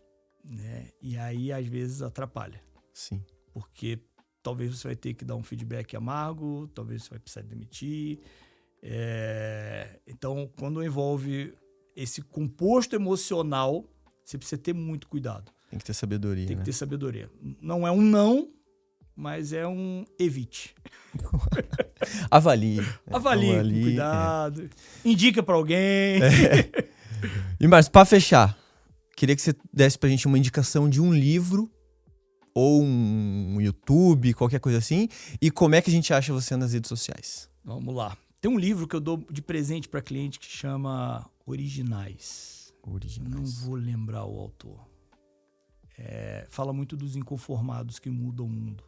[SPEAKER 3] né? E aí, às vezes, atrapalha.
[SPEAKER 2] Sim.
[SPEAKER 3] Porque talvez você vai ter que dar um feedback amargo, talvez você vai precisar demitir. Então, quando envolve esse composto emocional, você precisa ter muito cuidado.
[SPEAKER 2] Tem que ter sabedoria,
[SPEAKER 3] Tem que
[SPEAKER 2] né?
[SPEAKER 3] ter sabedoria. Não é um não, mas é um evite.
[SPEAKER 2] Avalie.
[SPEAKER 3] Avalie com cuidado. Indica pra alguém.
[SPEAKER 2] E, Márcio, pra fechar, queria que você desse pra gente uma indicação de um livro ou um YouTube, qualquer coisa assim. E como é que a gente acha você nas redes sociais?
[SPEAKER 3] Vamos lá. Tem um livro que eu dou de presente para cliente que chama Originais. Não vou lembrar o autor. Fala muito dos inconformados que mudam o mundo.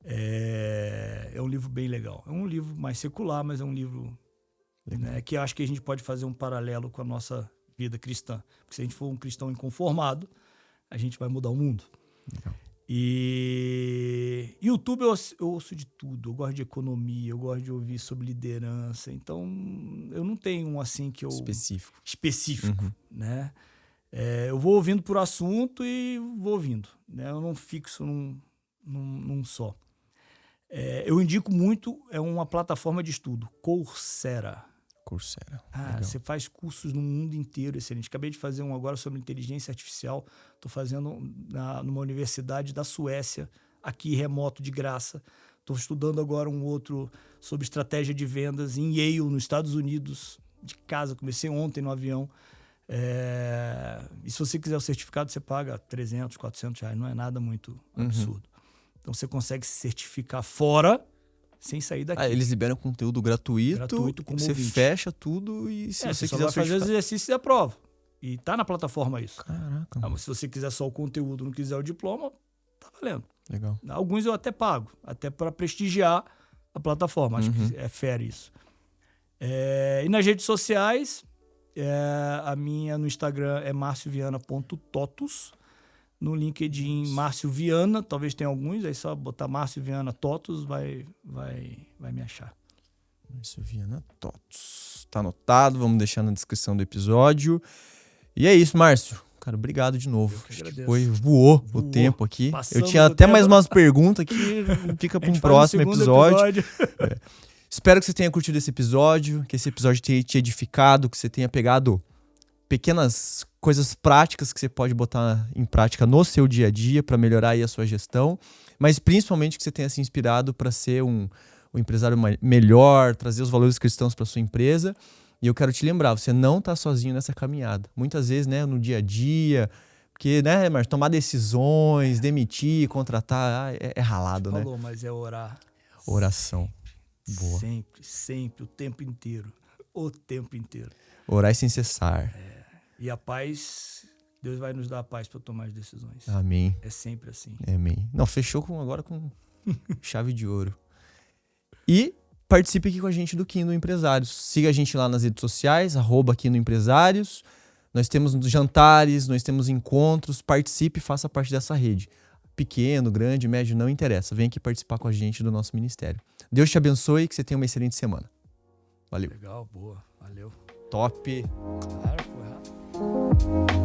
[SPEAKER 3] É um livro bem legal. É um livro mais secular, mas é um livro, né, que eu acho que a gente pode fazer um paralelo com a nossa vida cristã. Porque se a gente for um cristão inconformado, a gente vai mudar o mundo.
[SPEAKER 2] Legal.
[SPEAKER 3] E YouTube eu ouço de tudo. Eu gosto de economia, eu gosto de ouvir sobre liderança. Então, eu não tenho um assim que eu... Específico, né? Eu vou ouvindo por assunto e vou ouvindo, né? Eu não fixo num só. Eu indico muito, é uma plataforma de estudo, Coursera. Você faz cursos no mundo inteiro, excelente. Acabei de fazer um agora sobre inteligência artificial. Estou fazendo numa universidade da Suécia, aqui remoto, de graça. Estou estudando agora um outro sobre estratégia de vendas em Yale, nos Estados Unidos, de casa. Comecei ontem no avião. E se você quiser o certificado, você paga 300, 400 reais. Não é nada muito absurdo. Então você consegue se certificar fora, sem sair daqui.
[SPEAKER 2] Eles liberam conteúdo gratuito como você ouvinte. Fecha tudo e se você quiser
[SPEAKER 3] fazer os exercícios e aprova. E tá na plataforma isso.
[SPEAKER 2] Caraca.
[SPEAKER 3] Mas se você quiser só o conteúdo, não quiser o diploma, tá valendo.
[SPEAKER 2] Legal.
[SPEAKER 3] Alguns eu até pago, até para prestigiar a plataforma. Acho que é fair isso. E nas redes sociais, a minha no Instagram é marcioviana.totus. No LinkedIn, Márcio Viana, talvez tenha alguns, aí só botar Márcio Viana Totus, vai me achar.
[SPEAKER 2] Márcio Viana Totus. Tá anotado, vamos deixar na descrição do episódio. E é isso, Márcio. Cara, obrigado de novo. Voou o tempo aqui. Eu tinha até mais umas perguntas que fica para um próximo episódio. Espero que você tenha curtido esse episódio, que esse episódio tenha te edificado, que você tenha pegado pequenas coisas práticas que você pode botar em prática no seu dia a dia para melhorar aí a sua gestão, mas principalmente que você tenha se inspirado para ser um empresário melhor, trazer os valores cristãos para sua empresa. E eu quero te lembrar, você não está sozinho nessa caminhada. Muitas vezes, né, no dia a dia, porque, né, Márcio, tomar decisões, demitir, contratar, é ralado, né?
[SPEAKER 3] Mas é orar.
[SPEAKER 2] Oração. Boa.
[SPEAKER 3] Sempre, o tempo inteiro. O tempo inteiro.
[SPEAKER 2] Orar sem cessar.
[SPEAKER 3] E a paz, Deus vai nos dar a paz para tomar as decisões.
[SPEAKER 2] Amém.
[SPEAKER 3] É sempre assim.
[SPEAKER 2] Amém. Não, fechou agora com chave de ouro. E participe aqui com a gente do Kingdom Empresários. Siga a gente lá nas redes sociais, @Kingdom Empresários. Nós temos jantares, nós temos encontros. Participe e faça parte dessa rede. Pequeno, grande, médio, não interessa. Vem aqui participar com a gente do nosso ministério. Deus te abençoe e que você tenha uma excelente semana. Valeu.
[SPEAKER 3] Legal, boa. Valeu.
[SPEAKER 2] Top.
[SPEAKER 3] Claro, foi rápido.